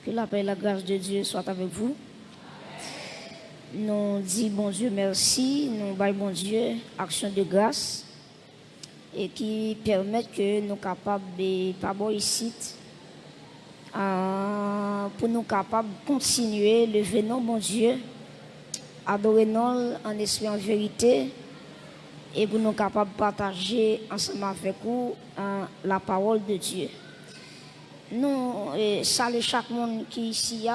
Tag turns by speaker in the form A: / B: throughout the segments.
A: Que la paix et la grâce de Dieu soient avec vous. Nous disons bon Dieu merci, nous baillons bon Dieu action de grâce et qui permettent que nous capables de pas bon ici pour nous capables de continuer le venant bon Dieu, adorer nous en esprit en vérité et pour nous capables de partager ensemble avec vous la parole de Dieu. Nous saluons chaque monde qui ici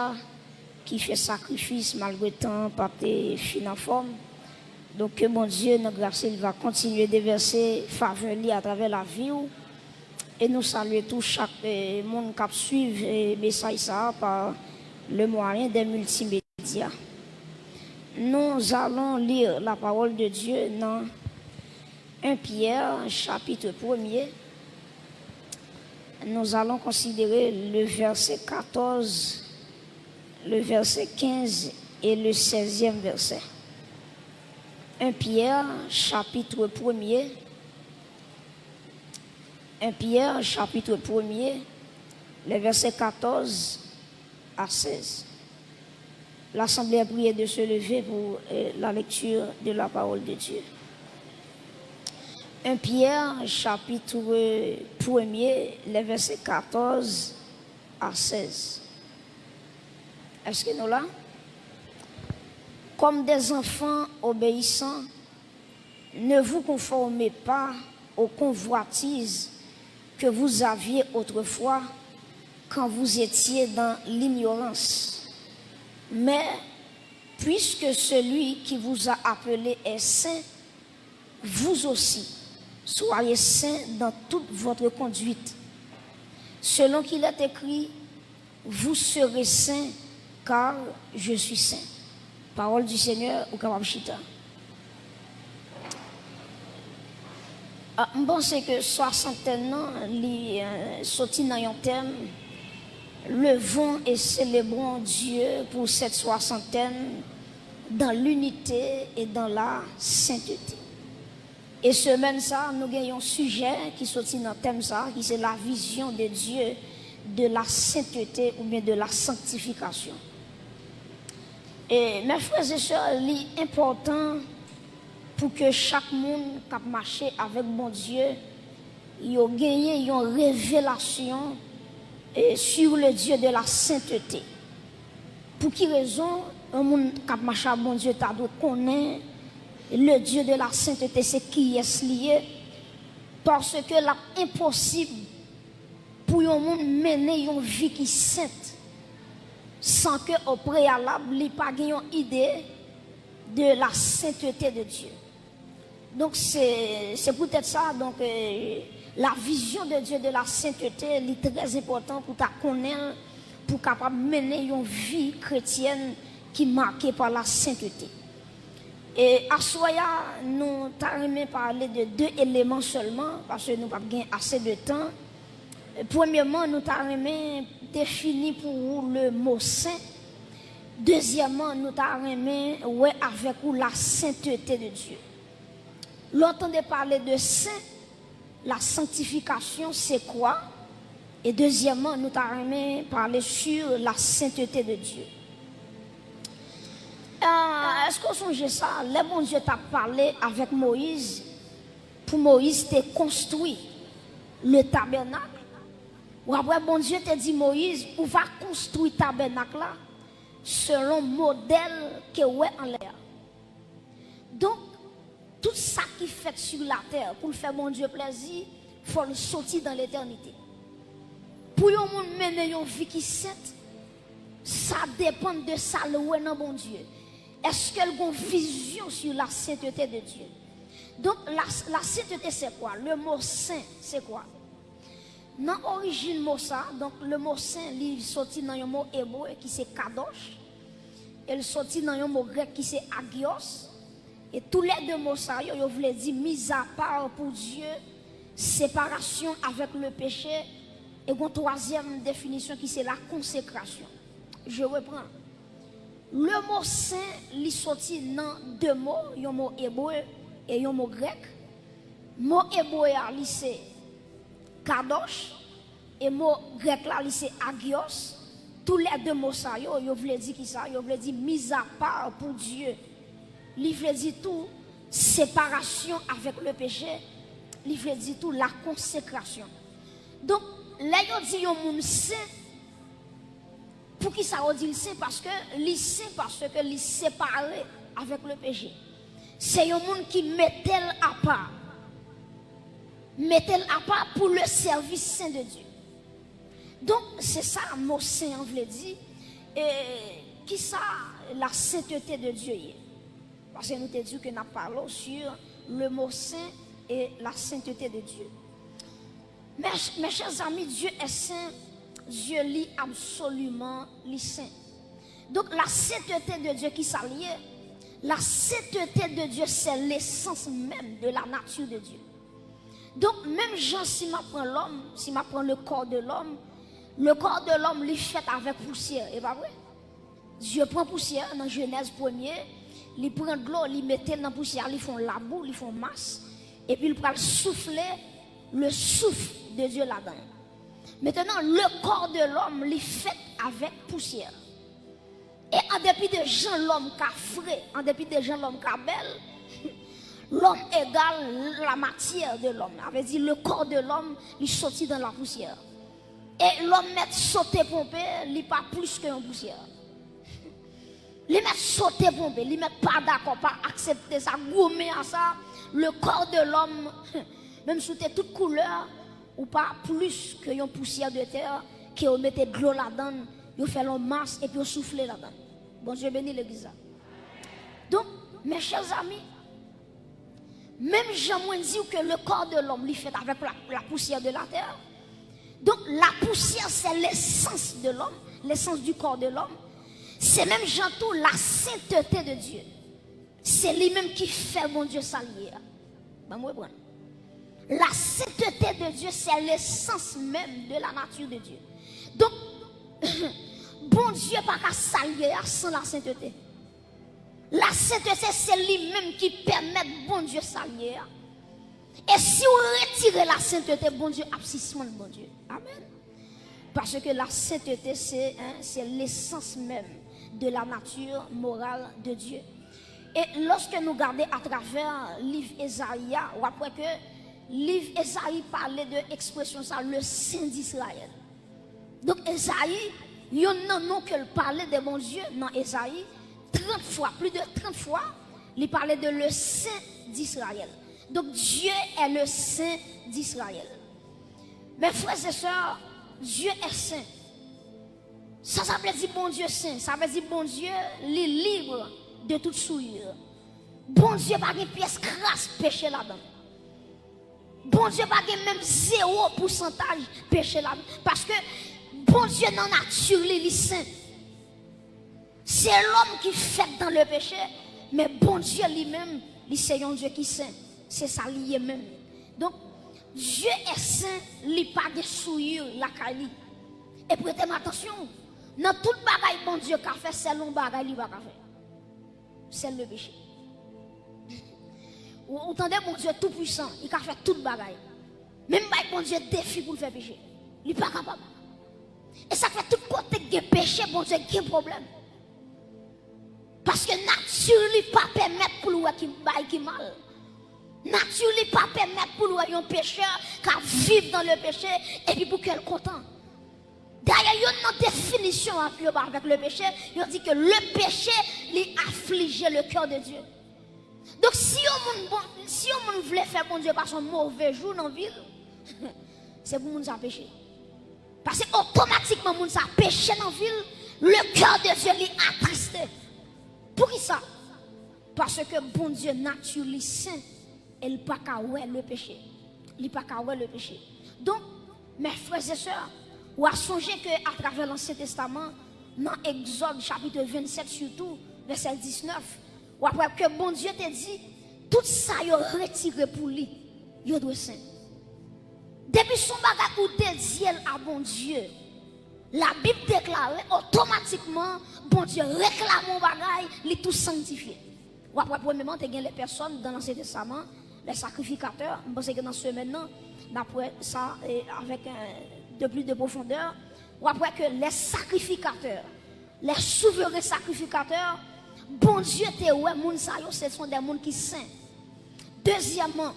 A: qui fait sacrifice malgré le temps, pas de fin en forme. Donc que mon Dieu, notre grâce, il va continuer de verser faveur à travers la vie. Et nous saluons tout chaque monde qui suit le message ça par le moyen des multimédias. Nous allons lire la parole de Dieu dans 1 Pierre, chapitre 1er. Nous allons considérer le verset 14, le verset 15 et le 16e verset. 1 Pierre, chapitre 1er. 1 Pierre, chapitre 1er, les versets 14 à 16. L'Assemblée a prié de se lever pour la lecture de la parole de Dieu. 1 Pierre, chapitre 1er, les versets 14 à 16. Est-ce que nous là? Comme des enfants obéissants, ne vous conformez pas aux convoitises que vous aviez autrefois quand vous étiez dans l'ignorance. Mais puisque celui qui vous a appelé est saint, vous aussi, soyez saints dans toute votre conduite. Selon qu'il est écrit, vous serez saints car je suis saint. Parole du Seigneur au Kababchita. Je pense que soixantaine ans, sorti dans un thème, levons et célébrons Dieu pour cette soixantaine dans l'unité et dans la sainteté. Et semaine ça, nous avons un sujet qui sortit dans le thème ça, qui c'est la vision de Dieu de la sainteté ou bien de la sanctification. Et mes frères et sœurs, il est important pour que chaque monde qui marche avec mon Dieu, il ait gagné une révélation sur le Dieu de la sainteté. Pour quelle raison un monde qui marche avec mon Dieu doit connaître le Dieu de la sainteté, c'est qui est lié? Parce que c'est impossible pour un monde mener une vie qui est sainte sans que au préalable, il n'y ait pas une idée de la sainteté de Dieu. Donc c'est peut-être ça, donc la vision de Dieu de la sainteté est très importante pour ta connaître, pour capable mener une vie chrétienne qui est marquée par la sainteté. Et à Soya, nous avons parlé de deux éléments seulement, parce que nous n'avons pas assez de temps. Premièrement, nous avons défini pour vous le mot saint. Deuxièmement, nous avons avec vous la sainteté de Dieu. L'entendez parler de saint, la sanctification, c'est quoi? Et deuxièmement, nous avons parlé sur la sainteté de Dieu. Est-ce qu'on songe ça? Le bon Dieu t'a parlé avec Moïse. Pour Moïse, t'es construit le tabernacle. Ou après, bon Dieu t'a dit Moïse, on va construire le tabernacle là selon le modèle que est en l'air. Donc, tout ça qui fait sur la terre, pour faire mon Dieu plaisir, il faut le sortir dans l'éternité. Pour un monde mener une vie qui est sainte, ça dépend de ça, le dans bon Dieu. Est-ce qu'elle a une vision sur la sainteté de Dieu? Donc, la sainteté, c'est quoi? Le mot saint, c'est quoi? Dans l'origine mot ça, donc le mot saint, il sorti dans un mot hébreu qui c'est kadosh. Il sorti dans un mot grec qui c'est agios. Et tous les deux mots ça, ils voulaient dire mise à part pour Dieu, séparation avec le péché. Et une troisième définition qui c'est la consécration. Je reprends. Le mot saint, il sorti dans deux mots, un mot hébreu et un mot grec. Le mot hébreu, c'est kadosh, et le mot grec là, c'est agios. tous les deux mots ça, yo voulait dire qui ça, yo voulait dire mise à part pour Dieu. Il veut dire tout séparation avec le péché. Il veut dire tout la consécration. Donc, là yo dit yo moun saint. Pour qui ça dit le saint parce que il séparé avec le péché. C'est un monde qui mettait à part. Mettait à part pour le service saint de Dieu. Donc, c'est ça, mot saint, on veut dire. Et qui ça, la sainteté de Dieu est. Parce que nous te dit que nous parlons sur le mot saint et la sainteté de Dieu. Mes chers amis, Dieu est saint. Dieu lit absolument les saints. Donc, la sainteté de Dieu qui s'allie, la sainteté de Dieu, c'est l'essence même de la nature de Dieu. Donc, même Jean, si m'apprend l'homme, si m'apprend le corps de l'homme, il fait avec poussière, et pas vrai? Dieu prend poussière dans Genèse 1er, il prend de l'eau, il met dans la poussière, il font la boue, il font masse, et puis il prend souffler le souffle de Dieu là-dedans. Maintenant, le corps de l'homme, il fait avec poussière. Et en dépit de gens, l'homme qui a frais, en dépit de gens, l'homme qui a belle, l'homme égale la matière de l'homme. Ça veut dire le corps de l'homme, il sortit dans la poussière. Et l'homme met sauter pompé, il n'est pas plus qu'une poussière. Il met sauter pompé, il met pas d'accord, pas accepter ça, gourmer à ça. Le corps de l'homme, même sous toute couleur, ou pas plus qu'une poussière de terre, qui on mettait de l'eau là-dedans, on fait l'eau masse et puis on souffle là-dedans. Bon Dieu bénit l'église. Donc, mes chers amis, même Jean dit que le corps de l'homme est fait avec la poussière de la terre. Donc, la poussière, c'est l'essence de l'homme, l'essence du corps de l'homme. C'est même, Jean, tout la sainteté de Dieu. C'est lui-même qui fait mon Dieu s'allier. Ben, moi, bon. La sainteté de Dieu, c'est l'essence même de la nature de Dieu. Donc, bon Dieu n'a pas qu'à s'allier sans la sainteté. La sainteté, c'est lui-même qui permet bon Dieu s'allier. Et si on retire la sainteté, bon Dieu, abscissement de bon Dieu. Amen. Parce que la sainteté, c'est l'essence même de la nature morale de Dieu. Et lorsque nous regardons à travers le livre Ésaïe, on voit que le livre Ésaïe parlait de l'expression ça, le Saint d'Israël. Donc Ésaïe, il y a un nom qu'il parlait de mon Dieu dans Ésaïe, 30 fois, plus de 30 fois, il parlait de le Saint d'Israël. Donc Dieu est le Saint d'Israël. Mes frères et sœurs, Dieu est saint. Ça veut dire bon Dieu saint. Ça veut dire bon Dieu les libre de toute souillure. Bon Dieu pas de pièce crasse péché là-dedans. Bon Dieu pas même 0% péché là-dedans. Parce que bon Dieu dans la nature, il est saint. C'est l'homme qui fait dans le péché. Mais bon Dieu lui-même, c'est un Dieu qui est saint. C'est ça lié même. Donc, Dieu est saint, il n'a pas de souillure, la caille. Et prêtez attention, dans tout le bagaille, bon Dieu a fait, c'est le bagaille, il va faire. C'est le péché. Vous entendez, bon Dieu tout puissant, il a fait tout le bagaille. Même bon Dieu défi pour le faire péché. Il n'est pas capable. Et ça fait tout côté de péché, bon Dieu, il y a un problème. Parce que nature ne pas permettre pour lui qui mal. Nature ne pas permettre pour lui un pécheur qui vivre dans le péché et puis pour qu'elle content. D'ailleurs, il y a une définition avec le péché. Il dit que le péché lui afflige le cœur de Dieu. Donc si on voulait faire bon Dieu par son mauvais jour dans la ville, c'est pour nous péché. Parce que automatiquement, nous avons péché dans la ville, le cœur de Dieu lui attristé. Pour qui ça? Parce que bon Dieu naturellement saint, il n'a pas qu'à le péché. Il n'a pas qu'à le péché. Donc, mes frères et sœurs, on a songé qu'à travers l'Ancien Testament, dans Exode chapitre 27 surtout, verset 19, on a que bon Dieu te dit, tout ça il retiré pour lui, il doit saint. Depuis son bagage où te dit à bon Dieu, la Bible déclare automatiquement, bon Dieu réclame mon bagage, il tout sanctifié. Ou après, premièrement, tu as les personnes dans l'Ancien Testament, les sacrificateurs. Je pense que dans ce maintenant, d'après ça, avec de plus de profondeur, ou après que les sacrificateurs, les souverains sacrificateurs, bon Dieu te ouais, moun sa yo, ce sont des moun qui saints. Deuxièmement,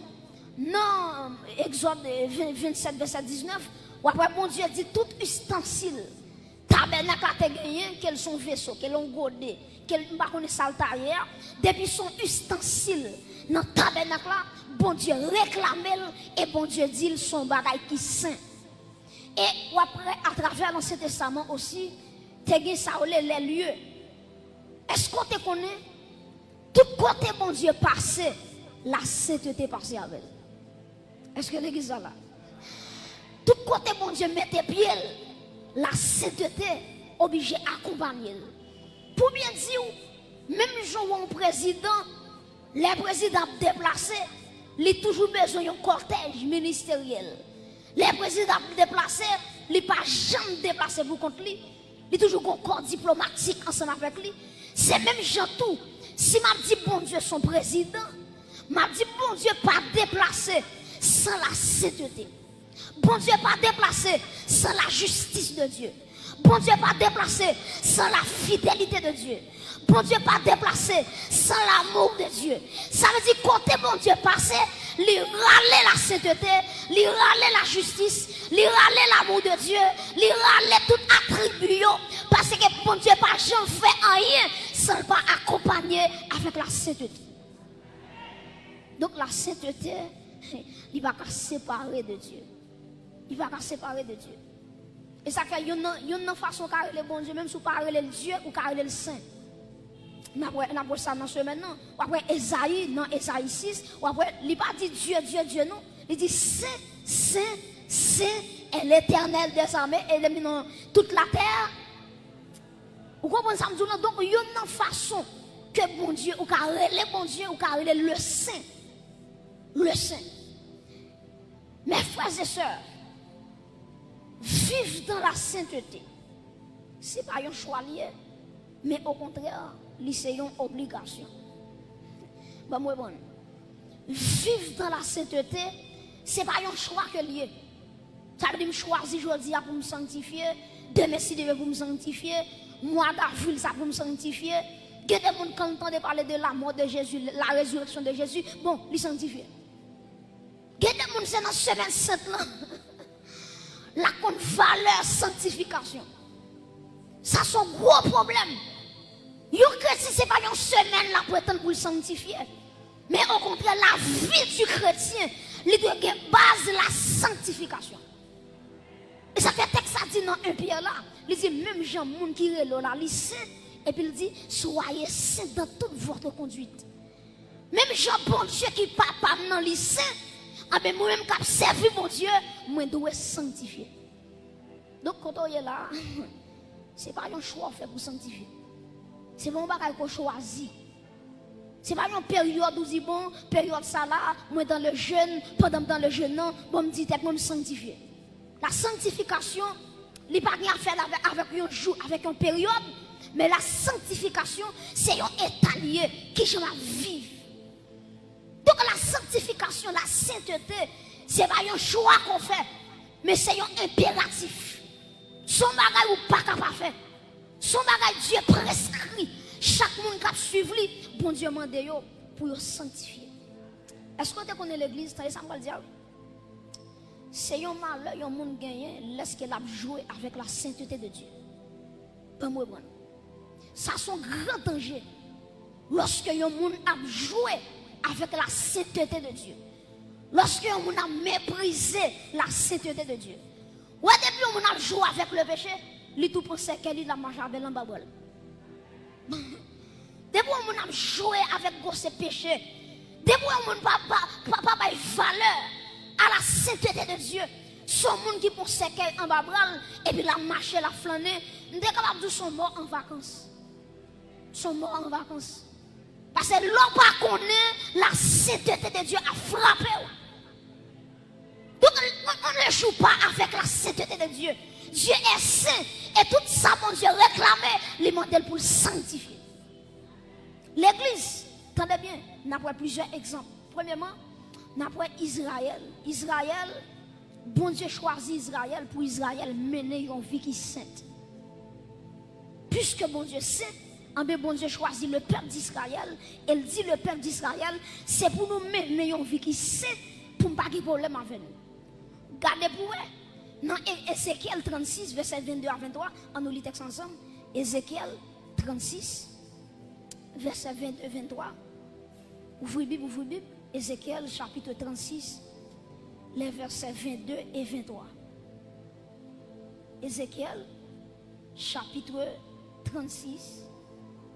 A: dans Exode 27, verset 19, ou après bon Dieu dit tout ustensile, tabernacle a te gagné, quels sont vaisseaux, quels ont godé, quels pas connaît saltarière, depuis son ustensile, dans le tabernacle là, bon Dieu réclame et bon Dieu dit son bagage qui saint. Et ou après, à travers l'Ancien Testament aussi, te gagné ça les lieux. Est-ce qu'on te connaît? Tout côté bon Dieu passé, la sainteté passée avec. Est-ce que l'église est là? Tout côté bon Dieu mette pied, la sainteté obligée d'accompagner. Pour bien dire, même jour un président, les présidents déplacés, ils ont toujours besoin d'un cortège ministériel. Les présidents déplacés, ils ne sont pas jamais déplacés pour contre lui. Ils ont toujours un corps diplomatique ensemble avec lui. C'est même gens tout. Si m'a dit bon Dieu son président, m'a dit bon Dieu pas déplacé sans la sainteté. Bon Dieu pas déplacé sans la justice de Dieu. Bon Dieu pas déplacé sans la fidélité de Dieu. Bon Dieu pas déplacé sans l'amour de Dieu. Ça veut dire côté bon Dieu passé, lui râler la sainteté, lui râler la justice, lui râler l'amour de Dieu, lui râler tout attribut parce que bon Dieu pas jamais fait rien sans pas accompagner avec la sainteté. Donc la sainteté, il va pas séparer de Dieu. Il va pas séparer de Dieu. Et ça fait une façon car le bon Dieu même sous parler le Dieu ou car le saint. On a ça dans ce maintenant. Ou après Esaïe, dans Esaïe 6, ou après il pas dit Dieu Dieu Dieu non, il dit saint saint saint est l'Éternel des armées et il dans toute la terre. Vous comprenez ça? Donc il y a une façon que bon Dieu ou car le bon Dieu ou car le saint. Le saint. Mes frères et sœurs, vivre dans la sainteté, ce n'est pas un choix lié, mais au contraire, c'est une obligation. Bon, moi, bon. Vivre dans la sainteté, ce n'est pas un choix que lié. Ça veut dire que je choisis aujourd'hui pour me sanctifier, demain si Dieu pour me sanctifier, mois d'avril ça pour me sanctifier. Il y a des gens qui entendent parler de la mort de Jésus, la résurrection de Jésus, bon, les sanctifier. Il y a des gens qui sont dans la semaine sainte là. La valeur sanctification. Ça c'est un gros problème. Yon chrétien c'est pas une semaine là pour attendre pour le sanctifier. Mais au contraire la vie du chrétien, il doit avoir base la sanctification. Et ça fait texte ça dit dans un Pierre là, il dit même gens moun qui relo là, il saint et puis il dit soyez saints dans toute votre conduite. Même gens bon Dieu qui papa dans li saint. Ah ben moi-même qui servi mon Dieu, moi dois sanctifier. Donc quand on est là, c'est pas un choix fait pour sanctifier. C'est pas un bagage qu'on choisit. C'est pas une période où dit bon, période ça là, moi dans le jeûne, pendant dans le jeûne non, bon me dit moi me sanctifier. La sanctification, il pas rien à faire avec un jour, avec une période, mais la sanctification, c'est un état lié qui je vais vivre. Donc la sanctification, la sainteté, c'est pas un choix qu'on fait, mais c'est un impératif. Son bagage ou pas capable de faire. Son bagage Dieu prescrit. Chaque monde qui suit lui, bon Dieu mande yo pour le sanctifier. Est-ce que tu connais l'église? Ça me dire. C'est un malheur, un monde gagné, lorsqu'il a joué avec la sainteté de Dieu. Pas moi bon. Ça c'est un grand danger. Lorsque un monde a joué avec la sainteté de Dieu. Lorsque on a méprisé la sainteté de Dieu. Ou depuis on a joué avec le péché, il tout pensait qu'elle a mangé avec l'embabole. Depuis on a joué avec ce péché, depuis on n'a pas valeur à la sainteté de Dieu. Son monde qui pensait qu'elle en babral et puis la marché, la flâner, on est capable de sont morts en vacances. Sont morts en vacances. Parce que l'on pas connaît la sainteté de Dieu a frappé. Donc on ne joue pas avec la sainteté de Dieu. Dieu est saint et tout ça mon Dieu réclamait les modèles pour le sanctifier. L'église, attendez bien, nous avons plusieurs exemples. Premièrement, nous avons Israël. Israël, bon Dieu choisit Israël pour Israël mener une vie qui est sainte. Puisque bon Dieu sait, bon Dieu choisit le peuple d'Israël. Elle dit le peuple d'Israël, c'est pour nous mener une vie qui est sainte, pour ne pas avoir de problème avec nous. Gardez pour vous, dans Ézéchiel 36, verset 22 à 23, on nous lit texte ensemble. Ézéchiel 36, verset 22 à 23. Ouvrez Bible, Ézéchiel chapitre 36, les versets 22 et 23. Ézéchiel chapitre 36,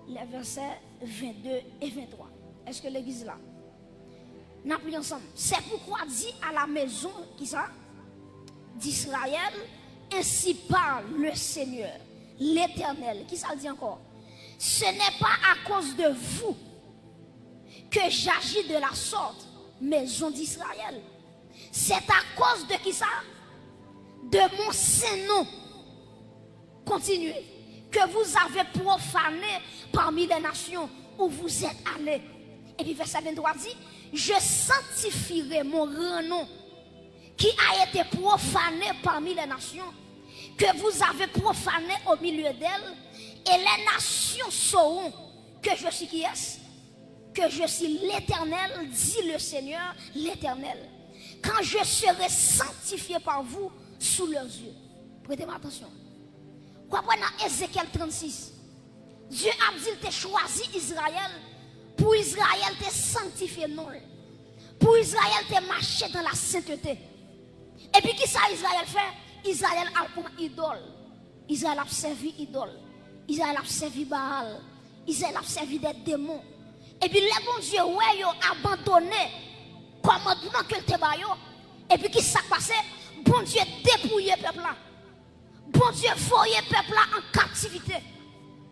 A: les versets 22 et 23. Est-ce que l'église là? Nous prions ensemble. C'est pourquoi dit à la maison qui ça? D'Israël, ainsi parle le Seigneur, l'Éternel. Qui ça dit encore? Ce n'est pas à cause de vous que j'agis de la sorte, maison d'Israël. C'est à cause de qui ça? De mon saint nom. Continuez. Que vous avez profané parmi les nations où vous êtes allés. Et puis verset 23 dit, je sanctifierai mon grand nom qui a été profané parmi les nations, que vous avez profané au milieu d'elles, et les nations sauront que je suis qui est-ce? Que je suis l'Éternel, dit le Seigneur, l'Éternel. Quand je serai sanctifié par vous sous leurs yeux. Prêtez-moi attention. Quoi dans Ézéchiel 36, Dieu a dit qu'il a choisi Israël. Pour Israël, te sanctifié non. Pour Israël, te marché dans la sainteté. Et puis, qui ça Israël fait? Israël a pour idole. Israël a servi idole. Israël a servi Baal. Israël a servi des démons. Et puis, les bons dieux, ouais, ils ont abandonné commandement que te baillot. Et puis, qui s'est passé? Bon Dieu dépouillé le peuple là. Bon Dieu voyait le peuple là en captivité.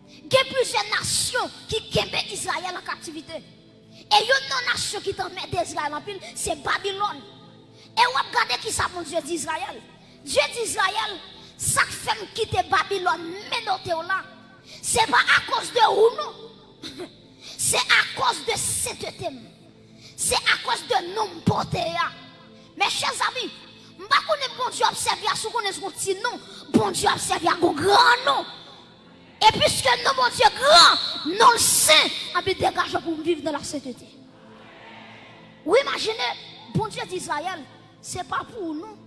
A: Il y a plusieurs nations qui quémaient Israël en captivité. Et il y a une nation qui t'en met d'Israël en pile, c'est Babylone. Et on regarde qui ça, mon Dieu d'Israël. Dieu d'Israël, ça fait quitter Babylone, mais nous là. C'est pas à cause de vous, non. C'est à cause de sainteté. C'est à cause de nom porté. Mes chers amis, je ne sais pas si bon Dieu observe à ce qu'on est son petit nom. Bon Dieu observe à un grand nom. Et puisque nous, mon Dieu grand, non le saint, on peut dégager pour vivre dans la sainteté. Oui, imaginez, bon Dieu d'Israël, ce n'est pas pour nous.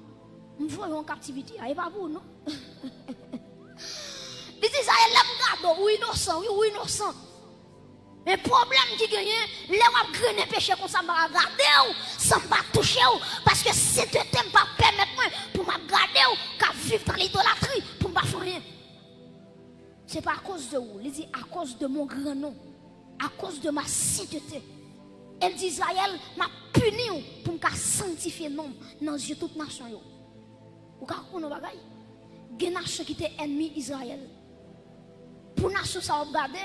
A: Nous voyons en captivité, ce n'est pas pour nous. Les Israéliens, oui, innocent, oui, innocent. Mais le problème qui gagne, les gens qui ont péché comme ça, je vais regarder, ça ne va pas toucher, parce que si tu ne pas permettre pour me garder, qu'à vivre dans l'idolâtrie, pour ne pas faire rien. Ce n'est pas à cause de vous, il dit à cause de mon grand nom, à cause de ma sainteté. Elle dit Israël m'a puni pour me sanctifier nom dans les yeux de toute nation. Vous comprenez ce bagage? Il y a des nations qui étaient ennemis Israël. Pour les nations, ça va regarder.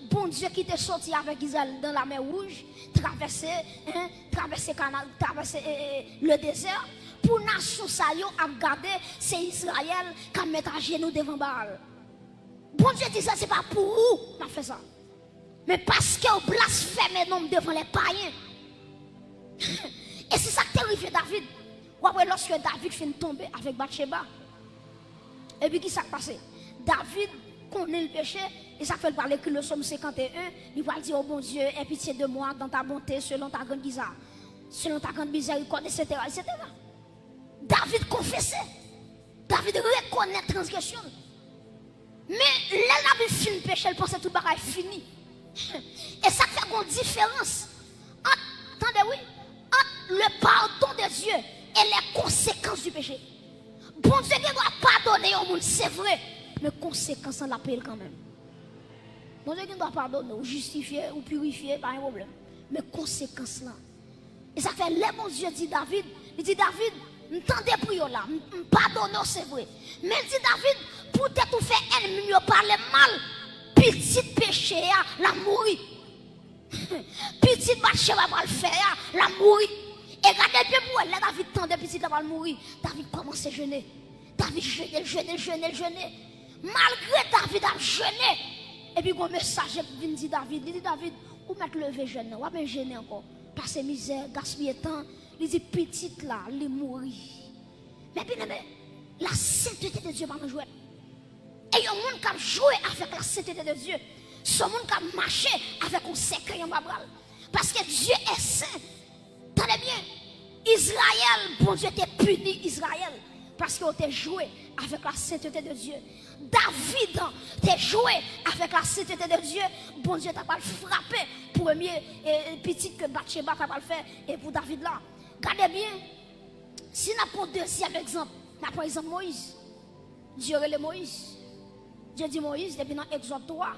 A: Bon Dieu qui était sorti avec Israël dans la mer Rouge, traverser canal, traverser le désert. Pour les nations, ça a regardé, c'est Israël qui a mis à genoux devant Baal. Bon Dieu dit ça, ce n'est pas pour vous qu'on fait ça. Mais parce que vous blasphémez nom devant les païens. Et c'est ça qui est arrivé David. Après, lorsque David finit de tomber avec Bathsheba, et puis qui s'est passé? David connaît le péché, et ça fait parler que le psaume 51, il va dire, oh bon Dieu, aie pitié de moi dans ta bonté, selon ta grande misère, selon ta grande miséricorde, etc., etc. David confessait. David reconnaît la transgression. Mais là, la vie finit le péché, elle pensait tout le bagage fini. Et ça fait une différence entre, oui, entre le pardon de Dieu et les conséquences du péché. Bon Dieu qui doit pardonner au monde, c'est vrai, mais conséquences on l'appelle quand même. Bon Dieu qui doit pardonner, ou justifier, ou purifier, pas un problème. Mais conséquences là. Et ça fait, les bon Dieu dit David, il dit David, m'tendez pour là, pardonne, c'est vrai. Mais il dit David, pour te tout faire ennemi, parler mal, petit péché, la mourir. Petit Bathsheba va le faire, la mourir. Et regardez bien pour elle, David tendait petit la va mourir. David commence à jeûner. David jeûner. Malgré David a jeûné. Et puis un message vient dire David, il dit David, où mettre lever jeûne, ou même jeûner encore. Passer misère, gaspiller temps. Il dit petite là, elle mourir. Mais bien aimé, la sainteté de Dieu va nous jouer. Et il y a un monde qui a joué avec la sainteté de Dieu. Ce monde qui a marché avec un secret en babral. Parce que Dieu est saint. Tenez bien, Israël, bon Dieu t'a puni Israël. Parce qu'il t'a joué avec la sainteté de Dieu. David t'a joué avec la sainteté de Dieu. Bon Dieu t'a pas frappé. Premier petit que Bathsheba t'a pas fait. Et pour David là. Regardez bien. Si nous prenons deuxième exemple, nous prenons exemple Moïse. Dieu relève Moïse. Dieu dit Moïse, depuis dans Exode 3,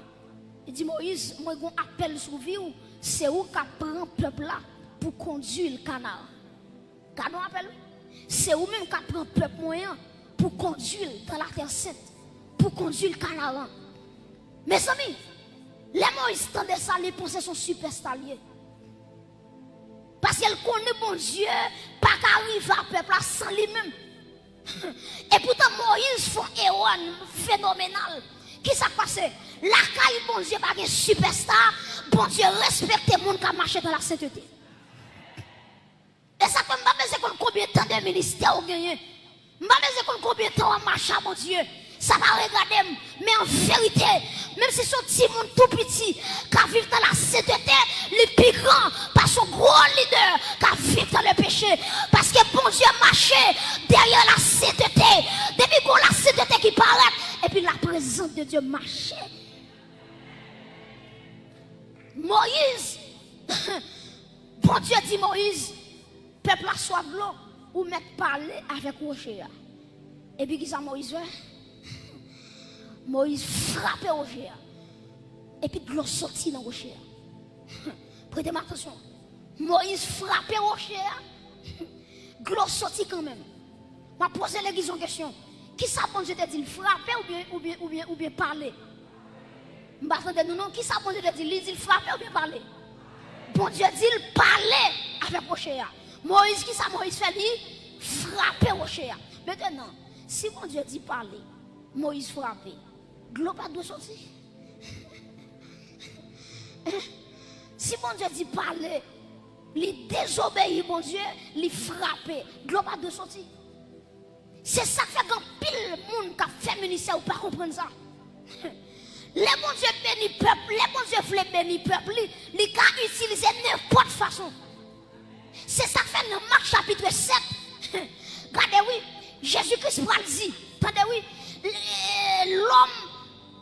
A: il dit Moïse, moi j'ai un appel sur vous, c'est où qui prend le peuple là pour conduire le canal. Quand on appelle, c'est où même qui prend le peuple moyen pour conduire dans la terre sainte, pour conduire le canal. Mes amis, les Moïse tendait ça, les pensées sont super staliers. Parce qu'elle connaît bon Dieu, pas qu'arrive à peuple là sans lui-même. Et pourtant Moïse fait un héros phénoménal. Qui s'est passé? La caille bon Dieu pas un superstar. Bon Dieu respecte les gens qui marchent dans la sainteté. Et ça fait pas combien de temps de ministère vous gagnez. Pas combien de temps on marche à mon Dieu. Ça va regarder, mais en vérité, même si son petit monde tout petit, qui vit dans la sainteté, le plus grand, par son gros leader, qui vit dans le péché. Parce que bon Dieu marchait derrière la sainteté. Depuis qu'on la sainteté qui paraît, et puis la présence de Dieu marchait. Moïse, bon Dieu dit Moïse, peuple a soif de l'eau, ou mettre parler avec Rocher. Et puis qui ça Moïse fait? Moïse frappait Rocher. Et puis de l'eau sortit dans Rocher. Prêtez attention. Moïse frappait Rocher. De l'eau sortit quand même. Je vais poser l'église en question. Qui ça bon Dieu te dit frapper ou bien parler? Je vais vous non. Qui ça bon Dieu te dit frapper ou bien parler? Bon Dieu dit parler avec Rocher. Moïse, qui ça Moïse fait dit frapper Rocher. Maintenant, si bon Dieu dit parler, Moïse frappait. De l'eau pas de sortir. Si mon Dieu dit parler, il désobéit, mon Dieu, il frappe. De l'eau pas de sortir. C'est ça qui fait qu'un pile monde qui a fait ministère ou pas comprendre ça. Les bon Dieu béni peuple, les bon Dieu voulait béni peuple, il a utilisé n'importe façon. C'est ça qui fait dans Marc chapitre 7. Regardez, oui, Jésus-Christ va le dire. Regardez, oui, l'homme.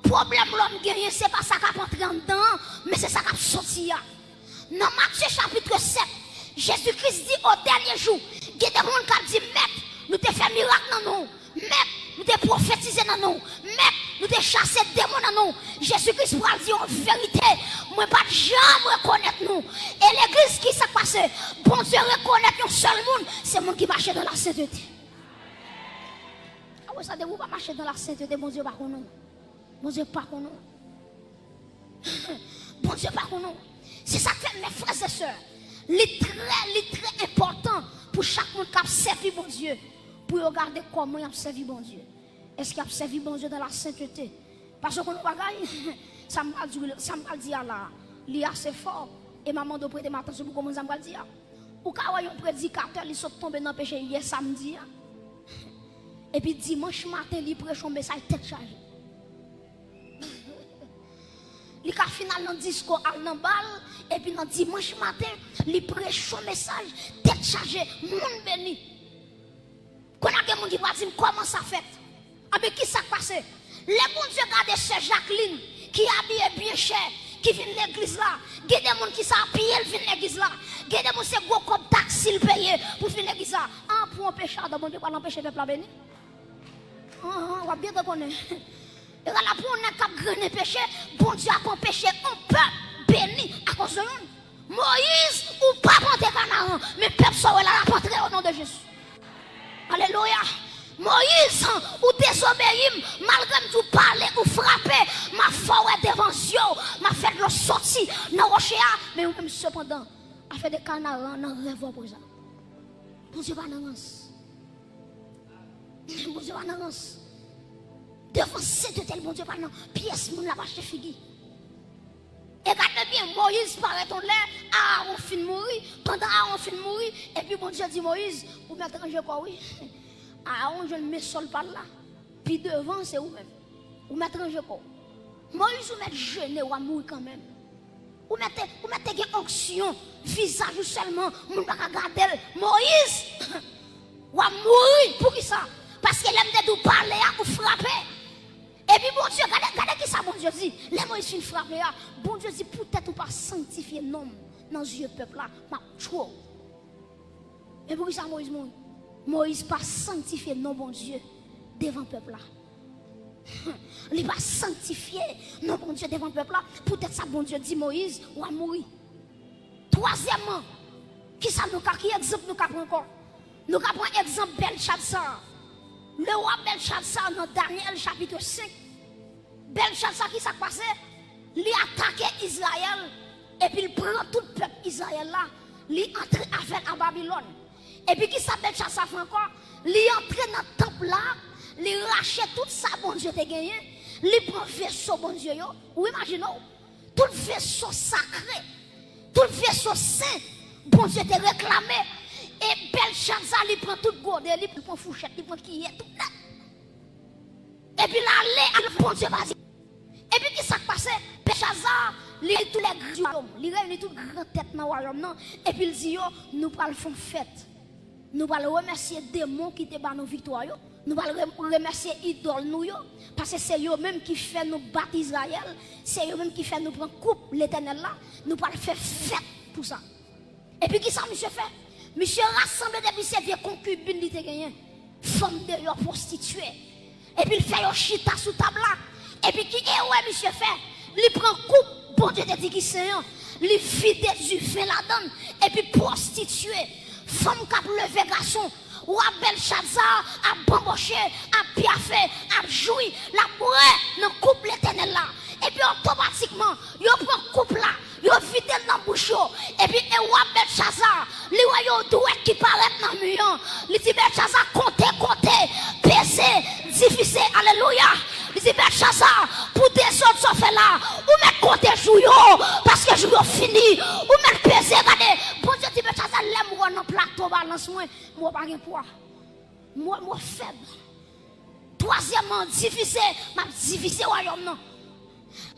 A: Problème l'homme guerrier, c'est pas ça qui entrer en dedans, mais c'est ça qui sorti. Dans Matthieu chapitre 7, Jésus-Christ dit au dernier jour, il y a des gens qui disent, Maître, nous t'ai fait miracle dans nous, Maître, nous t'ai prophétisé dans nous, Maître, nous t'ai chassé des démons dans nous. Jésus-Christ va dire en vérité, moi pas jamais reconnaître nous. Et l'église qui s'est passée, bon Dieu reconnaître un seul monde, c'est le monde qui marche dans la sainteté. Ah ouais, ça ne vous pas marcher dans la sainteté, bon Dieu, par contre. Bon Dieu, pas qu'on nous. Bon Dieu, pas qu'on nous. C'est ça que fait mes frères et sœurs. C'est très important pour chaque monde qui a servi bon Dieu. Pour regarder comment il a servi bon Dieu. Est-ce qu'il a servi bon Dieu dans la sainteté? Parce qu'on va gagner. Ça m'a dit là. Il est assez fort. Et maman doit prêter attention pour comment ça m'a dit. Ou quand un prédicateur, il sont tombés dans le péché hier samedi. Et puis dimanche matin, il prêche un message tête chargée. Il a final dans le discours à l'embal, et puis dans dimanche matin, il prêche son message, tête chargée, monde béni. Quand on a des gens qui vont dire comment ça fait, mais qui ça passe? Les bons Dieu regardent Sœur Jacqueline, qui habille bien cher, qui vient de l'église là. Il y a des gens qui s'habillent, ils viennent de l'église là. Il y a des gens qui sont gros comme taxi, ils payent pour venir de l'église là. Ah, pour empêcher, bon Dieu, pas l'empêcher de peuple béni. On va bien te connaître. Et là, pour on a un péché, bon Dieu a empêché un peuple béni à cause de nous. Moïse, ou pas monter Canaan, mais peuple soit là, la portée au nom de Jésus. Alléluia. Moïse, ou désobéir, malgré tout parler ou frapper, ma forêt devant Dieu, m'a fait le sortir dans le rocher, mais même cependant, a fait des canards dans le rêve pour ça. Bon Dieu va dans l'avance. Bon Dieu va dans l'avance. Devant cette tel bon Dieu pendant pièce mon la vache figue. Et regardez bien Moïse paraît ton l'air Aaron fin mourir pendant Aaron fin mourir et puis bon Dieu dit Moïse ou mettre ranger quoi oui. Aaron, je ne mets sol par là. Puis devant, c'est vous-même. Vous mettez un jeu quoi. Moïse, vous mettez jeûner ou à mourir quand même. Vous mettez une onction, visage seulement, vous ne pouvez pas regarder. Moïse, ou à mourir. Pour qui ça? Parce qu'il aime de parler ou frapper. Et puis, bon Dieu, regardez qui ça, bon Dieu dit. Les Moïse fin frapper. Bon Dieu dit, peut-être ou pas sanctifier l'homme dans ce peuple là. Ma trop. Et pour qui ça, Moïse mourit? Moïse pas sanctifié non bon Dieu devant le peuple là. Il va sanctifier non bon Dieu devant le peuple là. Peut-être ça bon Dieu dit Moïse ou à mourir. Troisièmement, qui exemple nous avons encore? Nous avons exemple Belshazzar. Le roi Belshazzar dans Daniel chapitre 5. Belshazzar qui s'est passé? Il a attaqué Israël et puis il prend tout le peuple Israël là. Il entre avec à Babylone. Et puis qui s'appelle Belshazzar encore? Il entre dans le temple là. Il rachète tout ça, bon Dieu, te gagné. Il prend vaisseau, bon Dieu, yo. Ou imaginez, tout le vaisseau sacré, tout le vaisseau saint, bon Dieu, te réclamé. Et Belshazzar, il prend tout le godé, il prend fourchette, il prend qui est tout là. Et puis là, il bon Dieu, vas-y. Et puis qui s'est passé? Belshazzar, il réunit tous les grands hommes, il réunit toutes les grandes têtes dans le royaume, et puis il dit, yo, nous allons faire fête. Nous allons remercier les démons qui te battent nos victoires. Nous allons remercier les idoles nous. Parce que c'est eux-mêmes qui font nous battre Israël. C'est eux-mêmes qui font nous prendre coupe l'éternel là. Nous allons faire fête pour ça. Et puis qui ça, monsieur fait? Monsieur rassemble depuis ses vieux concubines qui te gagné. Femme de leur prostituée. Et puis il fait un chita sous table là. Et puis qui est ouais, monsieur fait? Il prend coupe, bon Dieu te dit qui c'est. Il vide du vin là-dedans. Et puis prostituée. Femme qui a levé garçon, ou à Belshazzar, à bamboché, à piaffé, à joui, la bourrée, dans coupe l'éternel là. Et puis automatiquement, il prend coupe là, il vide dans la bouche. Et puis, et ou à Belshazzar, il voit un douet qui paraît dans le mur. Il dit Belshazzar, comptez, pesez, difficile, alléluia. Il dit Belshazzar, pour des autres sont fait là, ou mettre compter jouyo, parce que jouyo fini, ou mettre peser, regardez. Bon Dieu dit Belshazzar, l'aime ou non plateau balance moi pas de poids. Moi faible. Troisièmement, difficile, m'a difficile royaume non.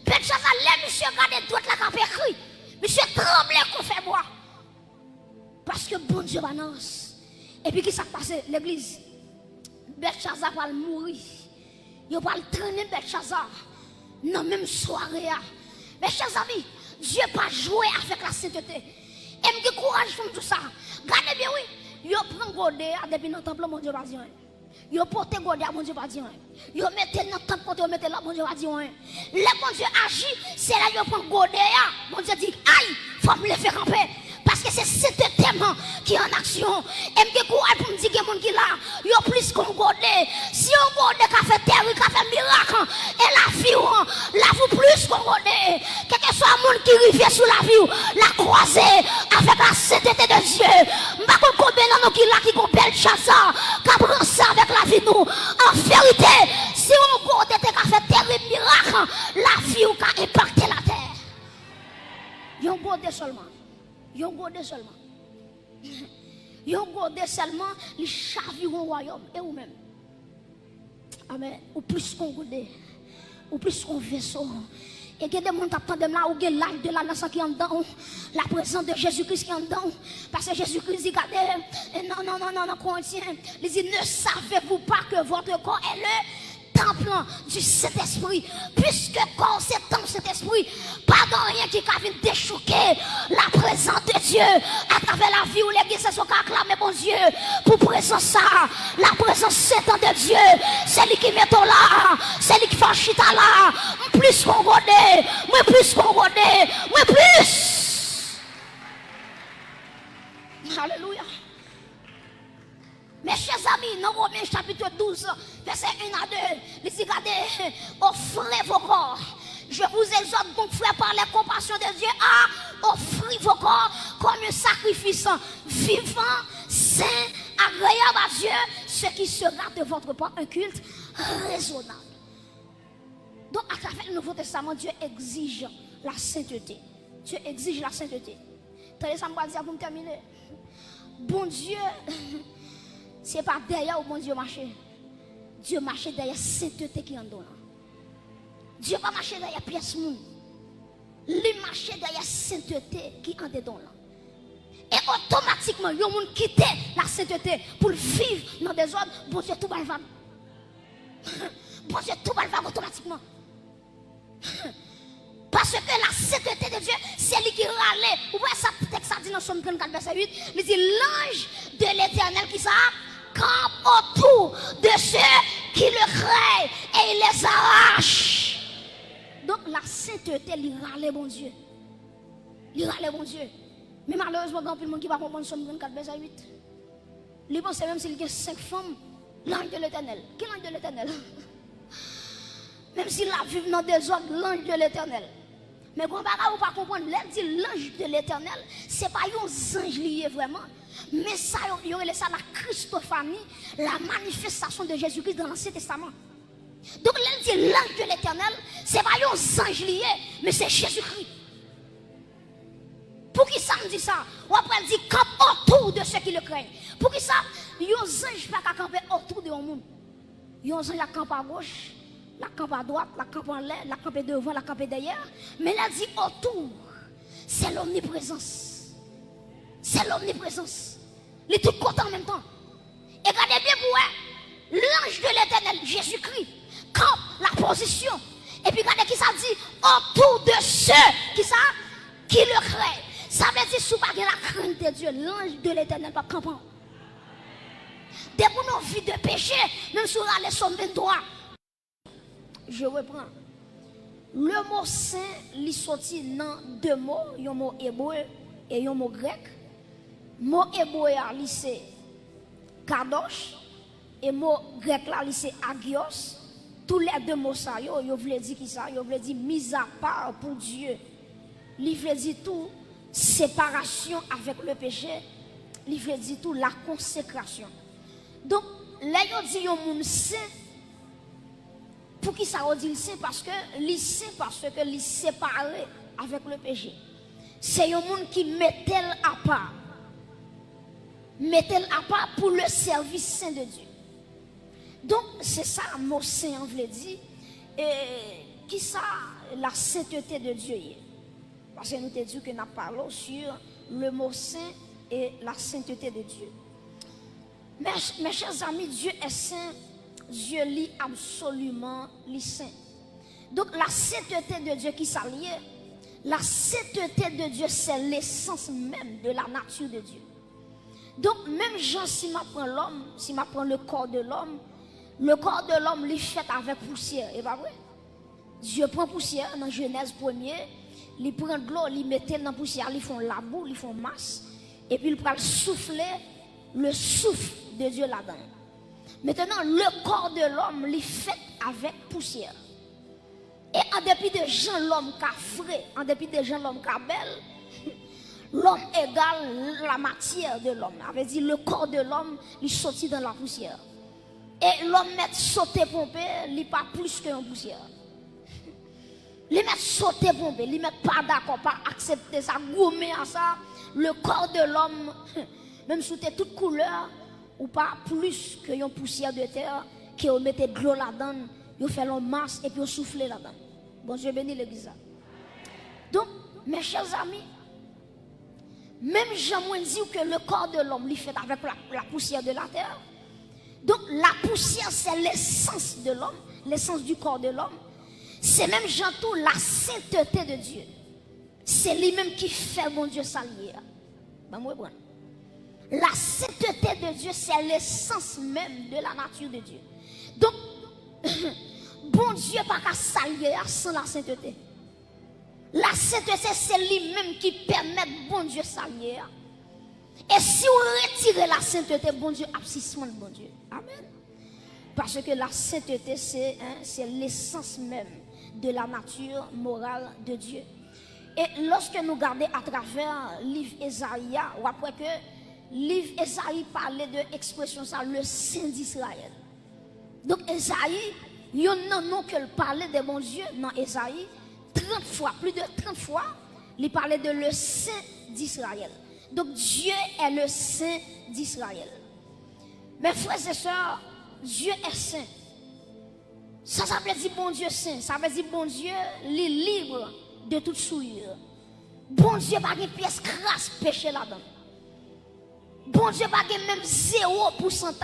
A: Belshazzar, l'aime monsieur regardez droite la cap écrit. Monsieur tremble qu'on fait boire. Parce que bon Dieu balance. Et puis qui s'est passé l'église? Belshazzar va mourir. Il va le traîner Belshazzar dans la même soirée. Mais chers amis, Dieu n'a pas joué avec la sainteté. Et me courage pour tout ça. Regardez bien, oui. Il prend Godé depuis notre temple, mon Dieu va dire. Il porte Godé, mon Dieu va dire. Il met dans le temple, il met là, mon Dieu va dire. Le bon Dieu agit, c'est là qu'il prend Godé. Mon Dieu dit, aïe, il faut me le faire camper. Parce que c'est cet thème qui est en action. Et me courage pour me dire que les gens qui là, ils ont plus qu'on godé. Si on godé qui fait terre, qui fait miracle, et la vie, vous plus qu'on godé. Quel que soit le monde qui arrive sur la vie, la croiser avec la sainteté de Dieu. Je ne sais pas combien de gens qui là, qui ont Belshazzar, qui prend ça avec la vie nous. En vérité, si on godé qui fait terre et miracle, la vie qui a impacté la terre. Ils ont godé seulement. Yon godé seulement. Yon godé seulement, les chaviront au royaume. Et ou même. Amen. Ou plus qu'on godé. Ou plus qu'on vaisseau. Et il y a des gens qui attendent là, ou il y a l'âge de la nation qui est en dedans. La présence de Jésus-Christ qui est en dedans. Parce que Jésus-Christ dit, regardez, non, Corinthiens. Il dit, ne savez-vous pas que votre corps est le temple du Saint-Esprit, puisque quand c'est temple Saint-Esprit, pas de rien qui va venir déchouquer la présence de Dieu à travers la vie où l'église se sont acclamés, bon Dieu, pour présence ça, la présence sainte de Dieu, c'est lui qui met là, c'est lui qui fait chita là, plus qu'on godé, moi plus qu'on godé, moi plus. Alléluia. Mes chers amis, dans Romains chapitre 12, verset 1 à 2, il dit, regardez, offrez vos corps. Je vous exhorte donc, frère, par la compassion de Dieu, à offrir vos corps comme un sacrifice vivant, saint, agréable à Dieu, ce qui sera de votre part un culte raisonnable. Donc, à travers le Nouveau Testament, Dieu exige la sainteté. Dieu exige la sainteté. Tenez, ça me va dire pour me terminer. Bon Dieu, c'est pas derrière où mon Dieu marche. Dieu marche derrière sainteté qui est en dedans. Dieu pas marcher derrière pièce moun. Il marche derrière sainteté qui est en dedans. Et automatiquement, il y a des gens qui quittent la sainteté pour vivre dans des ordres. Bon Dieu, tout va. Bon Dieu, tout va automatiquement. Parce que la sainteté de Dieu, c'est lui qui râle. Vous voyez ça, texte ça dit dans Somme 34, verset 8. Il dit l'ange de l'Éternel qui ça campe autour de ceux qui le craignent et il les arrache. Donc la sainteté, il râle bon Dieu. Il râle bon Dieu. Mais malheureusement, il y a beaucoup de monde qui va comprendre Somme 34, verset 8. Il pense même s'il y a 5 femmes, l'ange de l'Éternel. Quel ange de l'Éternel? Même s'il a vu dans des ordres, l'ange de l'Éternel. Mais quand vous ne pas comprendre, l'ange de l'Éternel, ce n'est pas un ange lié vraiment. Mais ça, il y aurait ça la Christophanie, la manifestation de Jésus-Christ dans l'Ancien Testament. Donc, l'ange de l'Éternel, ce n'est pas un ange lié, mais c'est Jésus-Christ. Pour qui ça me dit ça? Ou après, il dit campe autour de ceux qui le craignent. Pour qui ça? Il y a un ange pas camper autour de monde. Il y a un ange qui campe à gauche. La campe à droite, la campe en l'air, la campe devant, la campe derrière. Mais là dit autour, c'est l'omniprésence. C'est l'omniprésence. Il est tout content en même temps. Et regardez bien pour l'ange de l'Éternel, Jésus-Christ, campe la position. Et puis regardez qui ça dit autour de ceux qui le craignent. Ça veut dire sous pas la crainte de Dieu, l'ange de l'Éternel pas campant. Dès pour nos vies de péché, même sur la leçon 23. Je reprends. Le mot saint, il sorti dans 2 mots, un mot hébreu et un mot grec. Mot hébreu, c'est kadosh, et mot grec là, c'est agios. Tous les 2 mots ça, yo veut dire qui ça? Yo veut dire mise à part pour Dieu. Il veut dire tout séparation avec le péché. Il veut dire tout la consécration. Donc, là yo dit un monde saint. Pour qui ça dit saint? Parce que il séparé avec le péché. C'est un monde qui met à part. Met-elle à part pour le service saint de Dieu. Donc, c'est ça, mot saint, on veut dire. Et qui ça, la sainteté de Dieu est. Parce que nous te dit que nous parlons sur le mot saint et la sainteté de Dieu. Mes chers amis, Dieu est saint. Dieu lit absolument les saints. Donc la sainteté de Dieu qui s'allie, la sainteté de Dieu c'est l'essence même de la nature de Dieu. Donc même Jean, si m'apprend l'homme, si m'apprend le corps de l'homme il fait avec poussière, et pas vrai? Dieu prend poussière dans Genèse 1er, il prend de l'eau, il met dans la poussière, ils font la boue, ils font masse, et puis il prend souffler le souffle de Dieu là-dedans. Maintenant, le corps de l'homme, il fait avec poussière. Et en dépit de gens, l'homme qui a frais, en dépit de gens, l'homme qui a belle, l'homme égale la matière de l'homme. Ça veut dire le corps de l'homme, il sortit dans la poussière. Et l'homme met sauter pompé, il n'est pas plus qu'une poussière. Il met sauter pompé, il met pas d'accord, pas accepter ça, gommer à ça. Le corps de l'homme, même sous toute couleur, ou pas plus que une poussière de terre, qui on mettait de l'eau là-dedans, on fait l'eau masse et puis on souffle là-dedans. Bon Dieu bénit l'église. Donc, mes chers amis, même Jean-Moin dit que le corps de l'homme, il fait avec la poussière de la terre. Donc, la poussière, c'est l'essence de l'homme, l'essence du corps de l'homme. C'est même, j'entends, la sainteté de Dieu. C'est lui-même qui fait, mon Dieu, s'allier. Ben, moi, bon. La sainteté de Dieu, c'est l'essence même de la nature de Dieu. Donc, bon Dieu pas qu'à s'allier sans la sainteté. La sainteté, c'est lui-même qui permet bon Dieu s'allier. Et si on retire la sainteté, bon Dieu, abscissement de bon Dieu. Amen. Parce que la sainteté, c'est l'essence même de la nature morale de Dieu. Et lorsque nous regardons à travers le livre Ésaïe, ou après que livre Ésaïe parlait de l'expression ça, le Saint d'Israël. Donc Ésaïe, il y a un nom que parlait de mon Dieu dans Ésaïe, 30 fois, plus de 30 fois, il parlait de le Saint d'Israël. Donc Dieu est le Saint d'Israël. Mes frères et sœurs, Dieu est saint. Ça veut dire bon Dieu saint. Ça veut dire bon Dieu est libre de toute souillure. Bon Dieu pas une pièce crasse péché là-dedans. Bon Dieu pas même 0%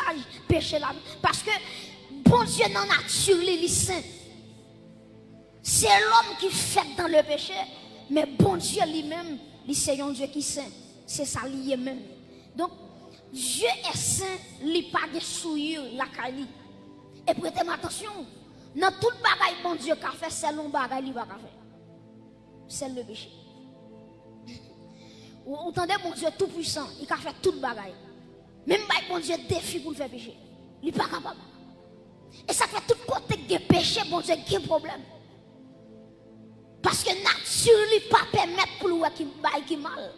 A: péché là-dedans. Parce que bon Dieu dans la nature, il est saint. C'est l'homme qui fait dans le péché. Mais bon Dieu lui-même, c'est un Dieu qui est saint. C'est ça lié même. Donc, Dieu est saint, il n'est pas de souillure, la caille. Et prêtez attention, dans tout le bagage, bon Dieu qu'a fait, c'est l'on bagage, il va faire. C'est le péché. Vous entendez, bon Dieu tout puissant, il a fait tout le bagage. Même bon Dieu défi pour le faire péché. Il n'est pas capable. Et ça fait tout côté de péché, bon Dieu, qui a un problème. Parce que nature ne pas permettre pour lui qui mal.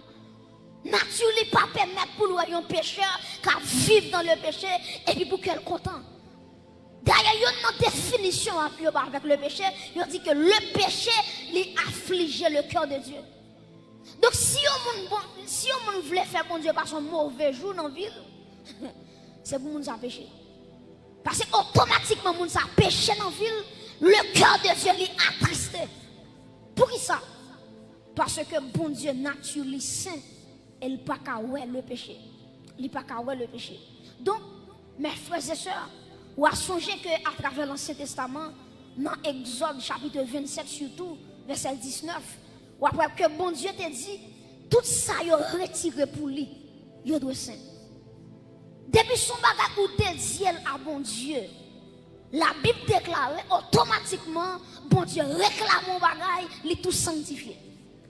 A: Nature ne pas permettre pour lui un pécheur qui vivre dans le péché et puis pour qu'elle content. D'ailleurs, il y a une définition avec le péché. Il dit que le péché lui afflige le cœur de Dieu. Donc si on voulait faire bon Dieu par son mauvais jour dans la ville, c'est pour nous péché. Parce que automatiquement, nous avons péché dans la ville, le cœur de Dieu lui attristé. Pour qui ça? Parce que bon Dieu naturellement saint, il n'a pas qu'à le péché. Il n'a pas qu'à le péché. Donc, mes frères et sœurs, vous avez songé qu'à travers l'Ancien Testament, dans Exode chapitre 27 surtout, verset 19, ou après que bon Dieu te dit, tout ça il retiré pour lui, il doit saint. Depuis son bagage où te dit à bon Dieu, la Bible déclare automatiquement, bon Dieu réclame mon bagage, il est tout sanctifié.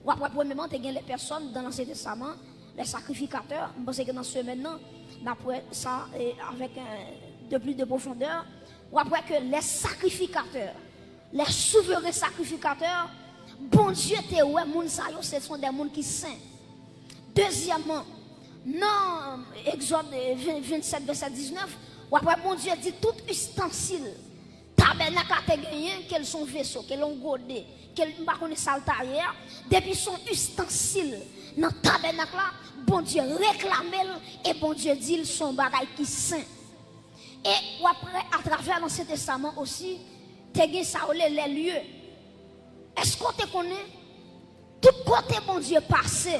A: Ou après, premièrement, tu as les personnes dans l'Ancien Testament, les sacrificateurs. Je pense que dans ce maintenant, d'après ça, avec de plus de profondeur, ou après que les sacrificateurs, les souverains sacrificateurs, bon Dieu, ce sont des gens qui sont saints. Deuxièmement, dans Exode 27, verset 19, ou après, bon Dieu dit tout ustensile, tabernacle a gagné, quels sont vaisseaux, quels ont godé, quels ne sont pas depuis son ustensile, dans le tabernacle là, bon Dieu réclame et bon Dieu dit ils sont bagaille qui saint. Et après, à travers l'Ancien Testament aussi, tu as ça les lieux. Est-ce qu'on te connaît? Tout côté bon Dieu passé,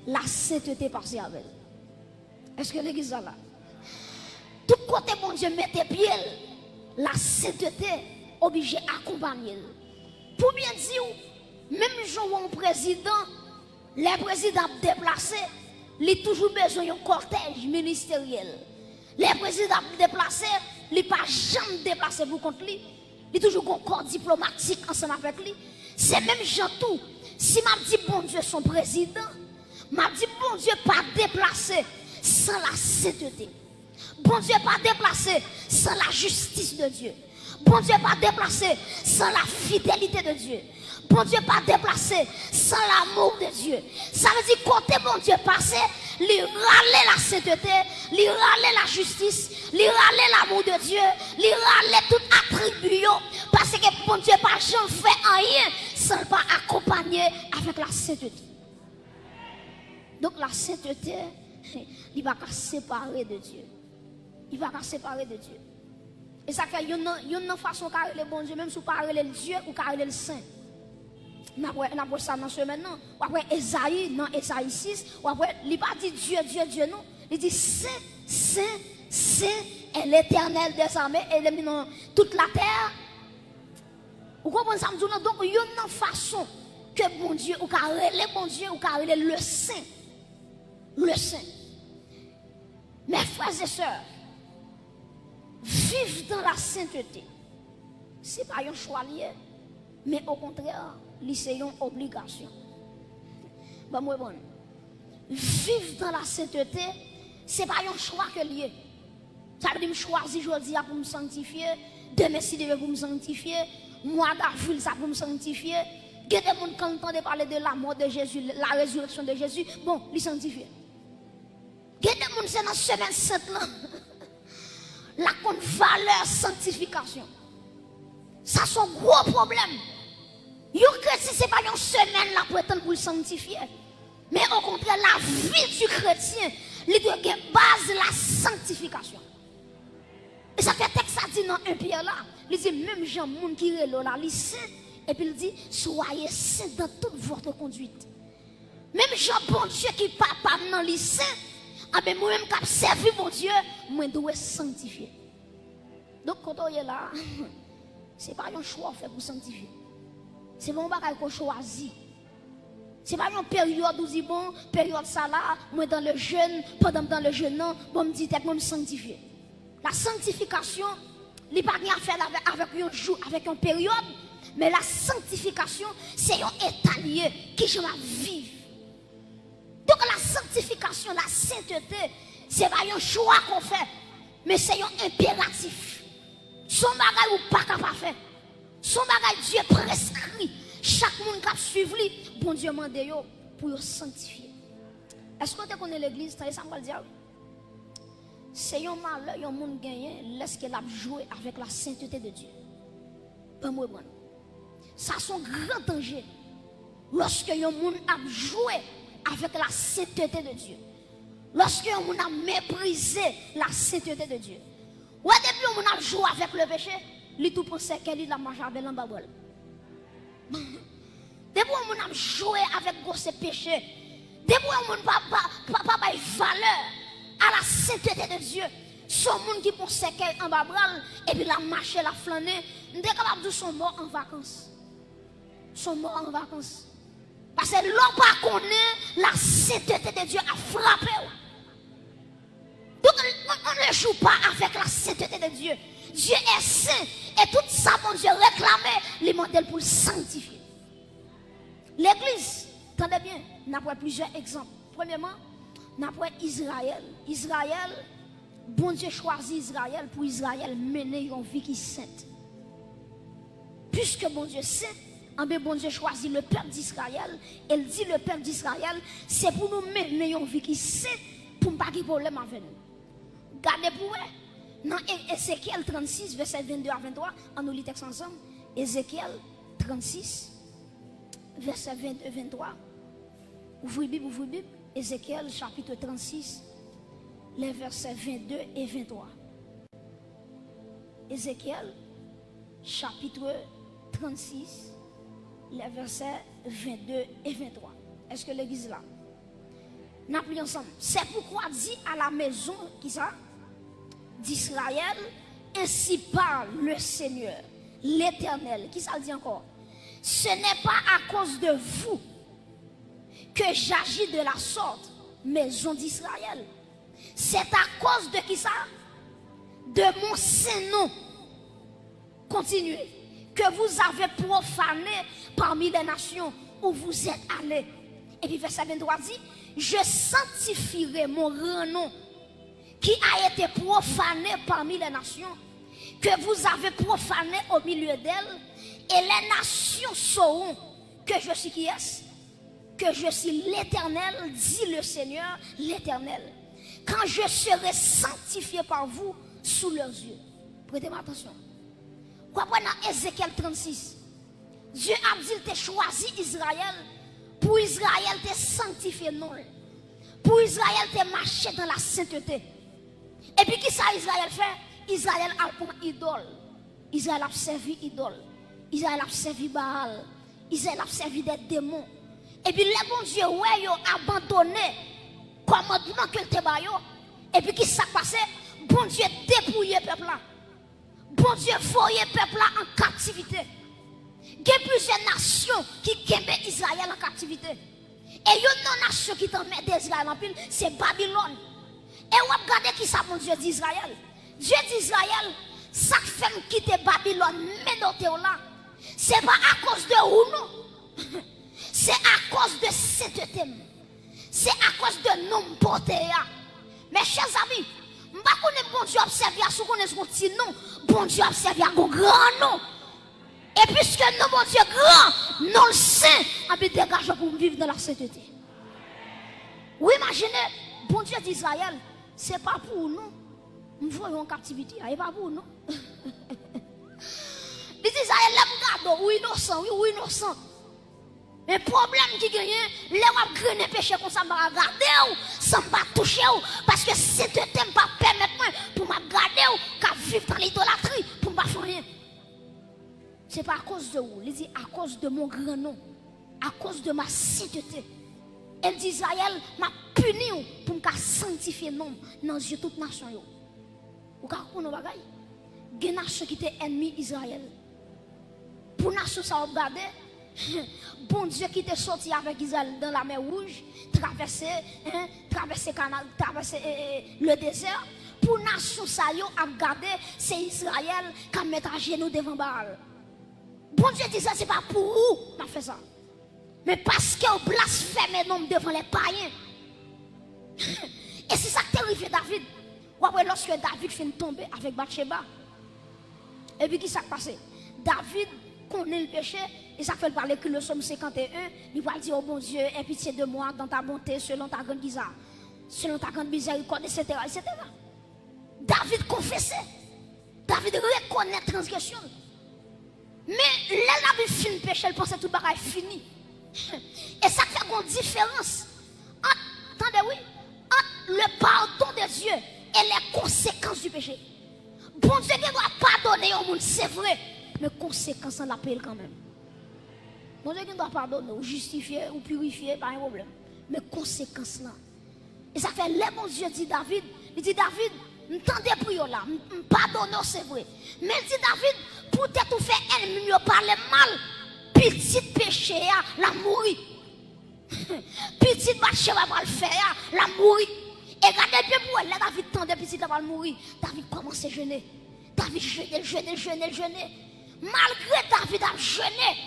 A: la sainteté passée avec. Est-ce que l'église est là? Tout côté bon Dieu mette pied, la sainteté obligée d'accompagner. Pour bien dire, même si on président, les présidents déplacés, ils ont toujours besoin d'un cortège ministériel. Les présidents déplacés, ils ne sont pas jamais déplacés pour contre lui. Ils ont toujours un corps diplomatique ensemble avec lui. C'est même gens tout. Si m'a dit bon Dieu son président, m'a dit bon Dieu pas déplacé sans la sainteté. Bon Dieu pas déplacé sans la justice de Dieu. Bon Dieu pas déplacé sans la fidélité de Dieu. Bon Dieu pas déplacé sans l'amour de Dieu. Ça veut dire côté bon Dieu passé, lui râler la sainteté, lui râler la justice, lui râler l'amour de Dieu, lui râler tout attribut parce que bon Dieu pas jamais fait rien sans pas accompagner avec la sainteté. Donc la sainteté, il va pas séparer de Dieu. Il va pas séparer de Dieu. Et ça fait une façon de le bon Dieu, même si vous parlez le Dieu ou parlez le Saint. On a ça dans ce maintenant. Ou après Esaïe, dans Esaïe 6, ou après, il n'a pas dit Dieu, Dieu, Dieu, non. Il dit Saint, Saint, Saint est l'éternel des armées, et il est mis dans toute la terre. Vous comprenez ça? Donc, il y a une façon que bon Dieu, ou le bon Dieu, ou le Saint. Le Saint. Mes frères et sœurs, vivre dans la sainteté, ce n'est pas un choix lié, mais au contraire, c'est une obligation. Bon, vivre dans la sainteté, ce n'est pas un choix que lié. Ça veut dire que je choisis aujourd'hui pour me sanctifier, demain si pour me sanctifier, moi d'avril ça pour me sanctifier. Il y a des gens qui entendent parler de la mort de Jésus, la résurrection de Jésus, bon, les sanctifier. Il y a des gens qui sont dans la semaine sainte là. La valeur sanctification. Ça c'est un gros problème. Yo chrétien c'est pas une semaine là pour attendre pour le sanctifier. Mais au contraire la vie du chrétien, il doit avoir base la sanctification. Et ça fait texte ça dit dans un Pierre là. Il dit même gens monde qui relo là, il saint et puis il dit soyez saints dans toute votre conduite. Même gens bon Dieu qui papa dans le saint, ah ben moi même qui servi mon Dieu, moi dois sanctifier. Donc quand on est là, c'est pas un choix fait pour sanctifier. C'est bon bagage qu'on choisit. C'est pas une période où dit bon, période ça là, moi dans le jeûne, pendant dans le jeûne non, bon me dit tête moi me sanctifier. La sanctification, il n'y a pas rien à faire avec un jour, avec une période, mais la sanctification, c'est un état lié qui je vais vivre. Donc la sanctification, la sainteté, c'est pas un choix qu'on fait, mais c'est un impératif. Son bagage ou pas capable faire. Son bagage Dieu prescrit. Chaque monde qui suit lui, bon Dieu mande yo pour sanctifier. Est-ce que tu connais l'église? Ça me dire. C'est un malheur, un monde gagné, laisse qu'elle a joué avec la sainteté de Dieu. Pas moi, bon. Ça c'est un grand danger. Lorsque un monde a joué avec la sainteté de Dieu. Lorsque un monde a méprisé la sainteté de Dieu. Ouais, depuis un monde a joué avec le péché, il tout pensait qu'elle la marche avec en babol. Depuis un monde a joué avec ce péché. Depuis un monde pas valeur à la sainteté de Dieu. Son monde qui pense qu'elle en babral et puis la marche, la flâner, nous sommes capables de son mort en vacances. Sont morts en vacances. Parce que l'homme pas connaît la sainteté de Dieu a frappé. Donc on ne joue pas avec la sainteté de Dieu. Dieu est saint et tout ça mon Dieu réclamait les modèles pour le sanctifier. L'église, attendez bien, nous avons plusieurs exemples. Premièrement, nous avons Israël. Israël, bon Dieu choisit Israël pour Israël mener une vie qui est sainte. Puisque bon Dieu saint, bon Dieu choisit le peuple d'Israël. Elle dit le peuple d'Israël, c'est pour nous mener une vie qui est sainte pour ne pas avoir de problème avec nous. Gardez pour vous, dans Ézéchiel 36, verset 22 à 23, on nous lit texte ensemble. Ézéchiel 36, verset 22 à 23. Ouvrez Bible, ouvrez Bible. Ézéchiel chapitre 36, les versets 22 et 23. Ézéchiel chapitre 36, les versets 22 et 23. Est-ce que l'église là? Nous appelons ensemble. C'est pourquoi dit à la maison qui ça? D'Israël, ainsi parle le Seigneur, l'Éternel. Qui ça dit encore? Ce n'est pas à cause de vous que j'agis de la sorte, maison d'Israël. C'est à cause de qui ça? De mon saint nom. Continuez. Que vous avez profané parmi les nations où vous êtes allés. Et puis verset 23 dit, je sanctifierai mon grand nom qui a été profané parmi les nations, que vous avez profané au milieu d'elles, et les nations sauront que je suis qui est-ce? Que je suis l'Éternel, dit le Seigneur, l'Éternel. Quand je serai sanctifié par vous sous leurs yeux. Prêtez-moi attention. Quoi dans Ézéchiel 36, Dieu a dit qu'il t'a choisi Israël, pour Israël te sanctifié non. Pour Israël te marcher dans la sainteté. Et puis qui ça Israël fait? Israël a pour idole. Israël a servi idole. Israël a servi Baal. Israël a servi des démons. Et puis les bons dieux ouais yo abandonné commandement que te ba yo. Et puis qui ça passé? Bon Dieu dépouillé peuple là. Bon Dieu voyait peuple là en captivité. Il y a plusieurs nations qui kembe Israël en captivité. Et une nation qui t'en met d'Israël en pile, c'est Babylone. Et on regarde qui ça mon Dieu d'Israël. Dieu d'Israël, ça fait quitter Babylone, mais dans là. C'est pas à cause de ou non. C'est à cause de cette thème. C'est à cause de nom porté. Mes chers amis, je ne sais pas bon Dieu observe à ce qu'on est son petit nom. Bon Dieu observe à un grand nom. Et puisque nous, bon Dieu grand, non le saint, on peut dégager pour vivre dans la sainteté. Oui, imaginez, bon Dieu d'Israël, ce n'est pas pour nous. Nous voyons en captivité, ce n'est pas pour nous. Les Israéliens, oui, innocent, oui, innocent. Mais le problème qui gagne, les gens qui ont péché comme ça, regarder, sans pas toucher, parce que si tu n'aimes pas permettre moi pour m'a garder qu'à vivre dans l'idolâtrie pour pas faire rien. C'est pas à cause de vous, il dit à cause de mon grand nom, à cause de ma sainteté. Elle dit Israël m'a puni pour me sanctifier nom dans les yeux de toute nation yo. Ou ka kono bagay. Gen nation qui était ennemi Israël. Pour nation ça regarder bon Dieu qui était sorti avec Israël dans la mer Rouge, traverser canal, traverser le désert. Pour nation ça yo a regarder c'est Israël qui a mis à genoux devant Baal. Bon Dieu dit ça c'est pas pour vous m'a fait ça. Mais parce que vous blasphémez nom devant les païens. Et c'est ça qui est arrivé David. Ou après lorsque David finit tomber avec Bathsheba. Et puis qui s'est passé? David connaît le péché. Et ça fait parler que le psaume 51. Il va dire, oh bon Dieu, aie pitié de moi dans ta bonté, selon ta grande bizarre. Selon ta grande miséricorde, etc., etc. David confessait. David reconnaît la transgression. Mais là, David finit le péché, il pensait tout le bagage fini. Et ça fait une différence attendez oui, entre le pardon de Dieu et les conséquences du péché. Bon Dieu qui doit pardonner au monde, c'est vrai, mais conséquences on l'appelle quand même. Bon Dieu qui doit pardonner ou justifier ou purifier, pas un problème. Mais conséquences là. Et ça fait les bon Dieu dit David, il dit David, m'tendez prière là, pardonne c'est vrai. Mais il dit David, pour te tout faire ennemi, parler mal. Petit péché, la mourir. Petit péché va le faire, la mourir. Et regardez bien pour elle, David tendait petit va le mourir. David commence à jeûner. David jeûner. Malgré David a jeûné.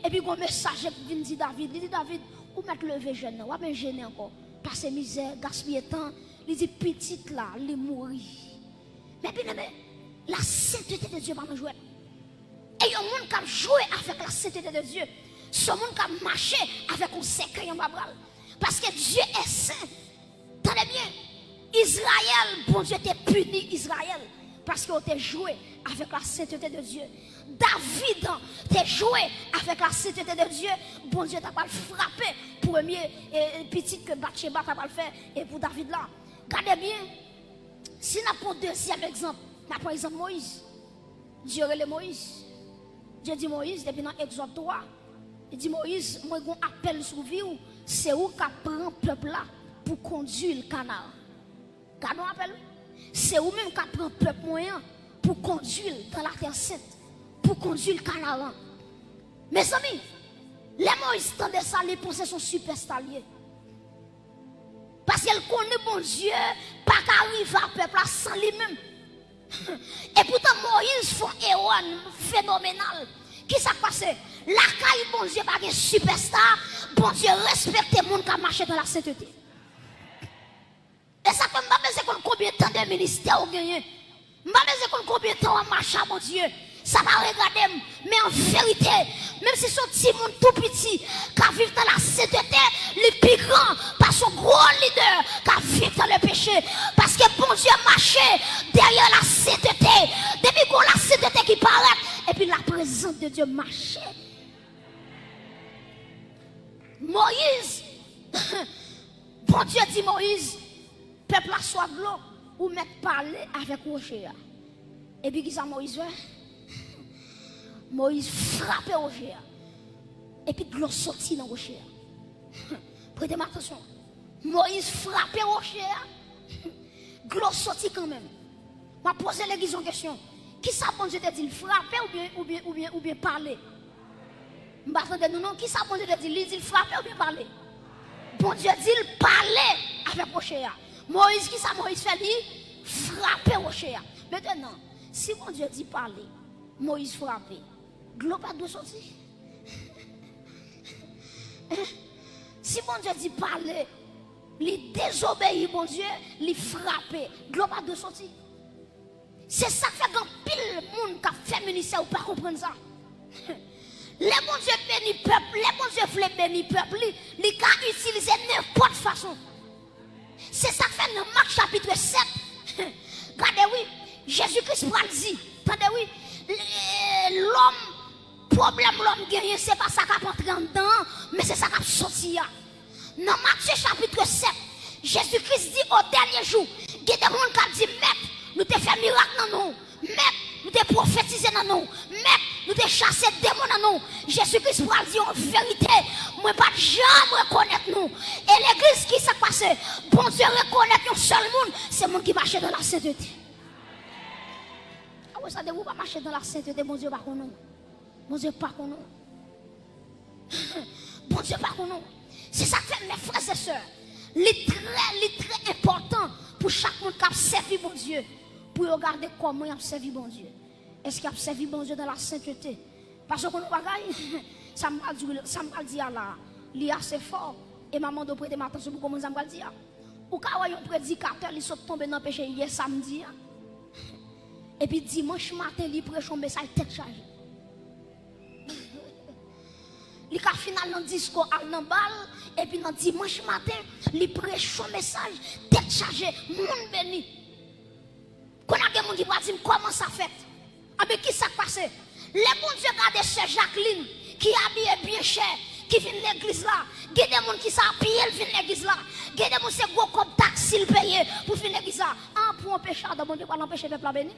A: Et puis, un message qui vient dire David, il dit David, où mettre lever jeûne, ou bien jeûner encore. Passer misère, gaspiller temps. Il dit petite là, il mourir. Mais bien aimé, la sainteté de Dieu va nous jouer. Et il y a un monde qui a joué avec la sainteté de Dieu. Ce monde qui a marché avec un secret en babral. Parce que Dieu est saint. Tenez bien. Israël, bon Dieu t'a puni Israël. Parce qu'il t'a joué avec la sainteté de Dieu. David t'a joué avec la sainteté de Dieu. Bon Dieu t'a pas frappé. Pour le petit que Bathsheba t'a pas le fait. Et pour David là. Regardez bien. Si nous avons un deuxième exemple. Nous avons exemple Moïse. Dieu relève Moïse. Dieu dit Moïse, depuis dans Exode 3, il dit Moïse, moi j'ai un appel sur vous, c'est où qui prend le peuple là pour conduire le canal. Gardons appel. C'est où même qui prend le peuple moyen pour conduire dans la terre sainte, pour conduire le canal. Mes amis, les Moïse tendent ça, les pensées sont superstar liées. Parce qu'elle connaît bon Dieu, pas qu'arrive à peuple là sans lui-même. Et pourtant Moïse fait un héros phénoménal. Qui s'est passé? La caille bon Dieu pas un superstar. Bon Dieu respecte les gens qui marché dans la sainteté. Et ça fait que combien de temps de ministère vous gagnez. Je combien de temps on marche à mon Dieu. Ça va regarder. Mais en vérité, même si son petit monde tout petit qui vit dans la sainteté, les plus grands par son gros leader qui vit dans le péché. Parce que bon Dieu marché derrière la sainteté. Depuis qu'on la sainteté qui paraît, et puis la présence de Dieu marchait. Moïse, bon Dieu dit Moïse, peuple a soif de l'eau, ou mettre parler avec Rocher. Et puis qui ça Moïse fait? Moïse frappe Rocher. Et puis de l'eau sortit dans Rocher. Prêtez attention. Moïse frappe Rocher. De l'eau sortit quand même. Je vais poser l'église en question. Qui ça bon Dieu te dit frapper ou bien parler? Je vais nous non. Qui ça bon Dieu te dit frapper ou bien parler? Bon Dieu dit parler avec Rocher. Moïse, qui ça Moïse fait lui? Frapper Rocher. Maintenant, si mon Dieu dit parler, Moïse frappe, l'eau pas de sortir. Si mon Dieu dit parler, il désobéit, mon Dieu, il frappe, l'eau pas de sortir. C'est ça qui fait qu'un pile monde qui a fait ministère ou pas comprendre ça. Les bon Dieu béni peuple, les bon Dieu voulait béni peuple, il a utilisé n'importe façon. C'est ça qui fait dans Marc chapitre 7. Regardez, oui, Jésus-Christ dit, attendez, oui, l'homme, problème l'homme gagné, c'est pas ça qui a entré en dedans, mais c'est ça qui a sorti. Dans Matthieu chapitre 7, Jésus-Christ dit au dernier jour, il y a des gens qui ont dit, maître, nous te fait miracle dans nous. Mec, nous te prophétisé dans nous. Mec, nous te chassé démons dans nous. Jésus-Christ va dire en vérité, moi pas jamais reconnaître nous. Et l'église qui s'est passée, bon Dieu reconnaître un seul monde, c'est le monde qui marche dans la sainteté. Ah oui, ça ne vous pas marcher dans la sainteté, bon Dieu pas qu'on nous. Bon Dieu pas qu'on nous. Bon Dieu pas qu'on nous. C'est ça que fait mes frères et sœurs. C'est très important pour chaque monde qui a servi bon Dieu. Pour regarder comment il a servi bon Dieu. Est-ce qu'il a servi bon Dieu dans la sainteté? Parce que nous bagaille, ça m'a dit là, il est assez fort. Et maman doit prêter attention pour comment ça m'a dit. Ou quand un prédicateur, il sont tombé dans le péché hier samedi. Et puis dimanche matin, il prêche son message tête chargée. Il a final dans le discours à l'embal. Et puis dans dimanche matin, il prêche son message tête chargée, monde béni. Quand il y a des gens qui vont dire comment ça fait. Avec qui ça passe? Les bons Dieu regardent Sœur Jacqueline qui habille bien cher, qui vient de l'église là. Il y a des gens qui s'habillent, viennent de l'église là. Il y a des gens qui sont gros comme taxi payé pour venir de l'église là. Ah, pour un pécheur, bon Dieu va l'empêcher de peuple béni.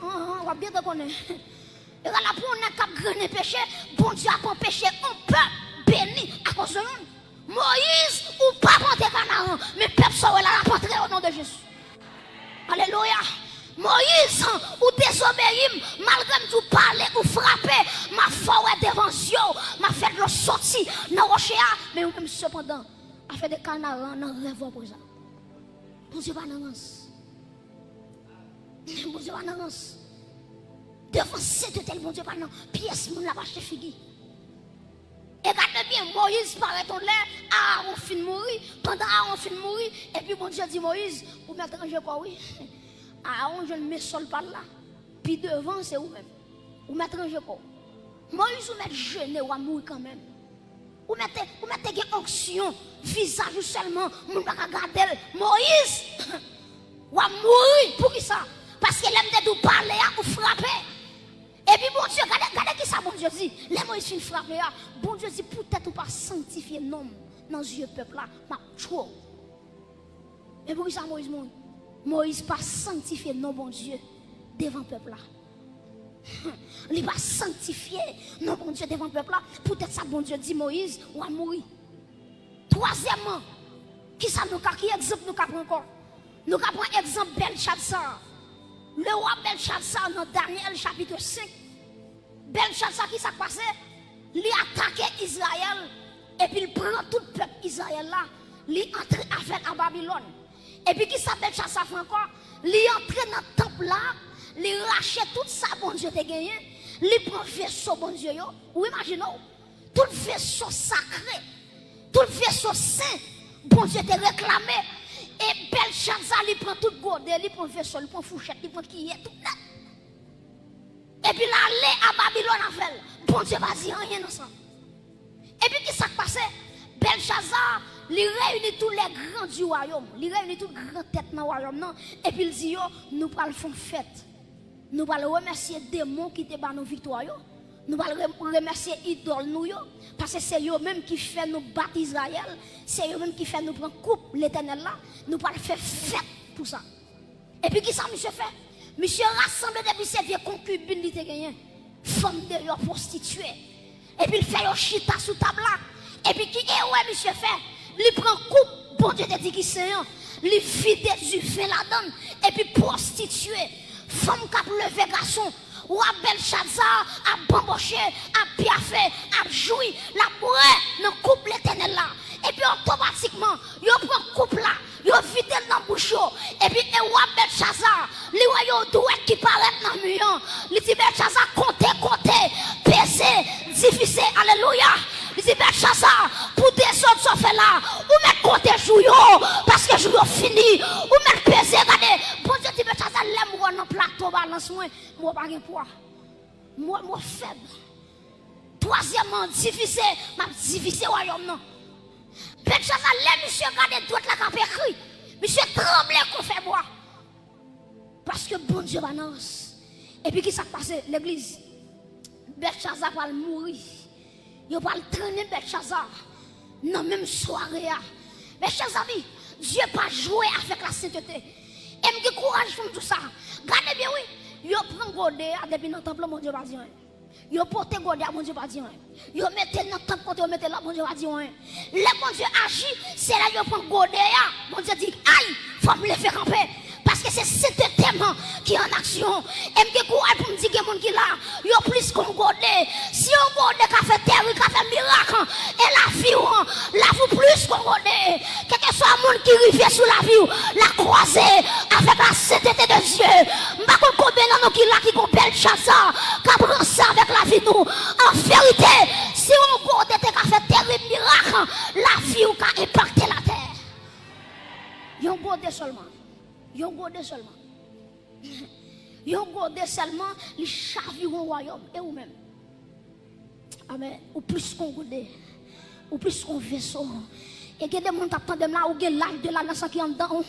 A: On va bien te connaître. Et là, pour un cap de péché, bon Dieu a empêché un peuple béni à cause de nous. Moïse, ou pas monter Canaan, mais le peuple sera là à rentrer au nom de Jésus. Alléluia. Moïse, ou désobéir, malgré tout parler ou frapper, ma forêt devant Dieu, m'a fait le sortir dans le rocher, mais même cependant, a fait des canards dans le rêve pour ça. Bon Dieu va dans bon Dieu va dans devant cette tel bon Dieu va dans pièce, mon la vache figui. Et regardez bien, Moïse paraît en l'air, Aaron fin mourir, pendant Aaron fin mourir, et puis bon Dieu dit Moïse, vous mettez en jeu quoi, oui. Aaron, je ne me sol pas là, puis devant, c'est vous-même. Vous mettez en jeu quoi. Moïse, vous mettez jeûner ou à mourir quand même. Vous mettez une onction, visage seulement, vous ne pouvez pas regarder. Moïse, ou à mourir, pour qui ça? Parce qu'il aime de parler ou frapper. Et puis bon Dieu, regardez qui ça bon Dieu dit. Les Moïse fin frapper, bon Dieu dit peut-être ou pas sanctifier l'homme dans le yeux peuple là, m'a trop. Et pour qui ça Moïse mourit? Moïse pas sanctifier non bon Dieu devant le peuple là. Il va sanctifier non bon Dieu devant le peuple là. Peut-être ça bon Dieu dit Moïse ou à mourir. Troisièmement, qui exemple nous avons encore? Nous avons exemple Belshazzar. Le roi Belshazzar dans Daniel chapitre 5. Belshazzar qui s'est passé? Il a attaqué Israël et puis il prend tout le peuple Israël là. Il entre avec à Babylone. Et puis qui s'appelle Belshazzar encore? Il entre dans le temple là. Il rachète tout ça bon Dieu te gagné. Il prend vaisseau bon Dieu yo. Ou imaginez tout vaisseau sacré, tout vaisseau saint bon Dieu te réclamé. Et Belshazzar, il prend tout godé, il prend vaisseau, il prend fourchette, il prend qui est tout là. Et puis là, aller à Babylone avec bon Dieu va dire rien dans ça. Et puis qui s'est passé? Belshazzar, il réunit tous les grands du royaume, il réunit toutes les grandes têtes dans le royaume. Non? Et puis il dit, yo, nous allons faire fête. Nous allons remercier les démons qui te battent nos victoires. Nous allons remercier les idoles nous. Parce que c'est eux-mêmes qui fait nous battre Israël. C'est eux-mêmes qui fait nous prendre coupe l'éternel là. Nous allons faire fête pour ça. Et puis qui ça, monsieur fait? Monsieur rassemble depuis ses vieux concubines qui te gagné. Femme de leur prostituée. Et puis il fait un chita sous table là. Et puis qui est ouais, monsieur fait? Il prend coupe, bon Dieu te dit qui c'est. Il vide du vin là-dedans. Et puis prostituée. Femme qui a levé garçon. Ou à Belshazzar, à bamboché, à piaffé, à joui, la bourrée, dans coupe l'éternel là. Et puis automatiquement, il prend coupe là, il vide dans la bouche. Et puis, ou à Belshazzar, il voit douette qui paraît dans le mur. Il dit Belshazzar, comptez, peser, difficile, alléluia. Il dit Belshazzar, pour des autres ça fait là, ou mettre compter jouillot, parce que jouillot fini, ou mettre peser, regardez. Bon Dieu dit Belshazzar, l'aime dans plateau, balance-moi, moi pas de poids. Moi faible. Troisièmement, difficile, m'a difficile royaume non. Belshazzar, les monsieur regardez droite la cap écrit. Monsieur tremble qu'on fait boire. Parce que bon Dieu balance. Et puis qui s'est passé l'église? Belshazzar va mourir. Il va traîner Belshazzar dans la même soirée. Belshazzar, Dieu pas joué avec la sainteté. Et me courage pour tout ça. Regardez bien, oui. Yo prend godé depuis dans le temple, mon Dieu, pas dire. Yo porté godé, mon Dieu, pas dire. Yo mettez dans le temple, quand yo mettez là, mon Dieu, pas dire. Le bon Dieu agit, c'est là yo prend godé, mon Dieu dit, aïe, faut me le faire camper. Parce que c'est ce thème qui est en action. Et me courage pour me dire que les gens qui là, yo plus qu'on godé. Si on godé qui a fait terre, qui a fait miracle, et la vie plus qu'on godé. Quel que soit le monde qui revient sous la vie, la croiser avec la sainteté de Dieu. M'a qu'on combien dans nous qui là, qui ont belle chance, qui prend ça avec la vie nous. En vérité, si on godé qui a fait terre et miracle, la vie ou qui a impacté la terre. Yon godé seulement. Yon godé seulement. Yon godé seulement, les chaviront au royaume. Et ou même. Amen. Ou plus qu'on godé. Ou plus qu'on vaisseau. Et que des gens t'attendent là, ou que l'âge de la nation qui est en dedans.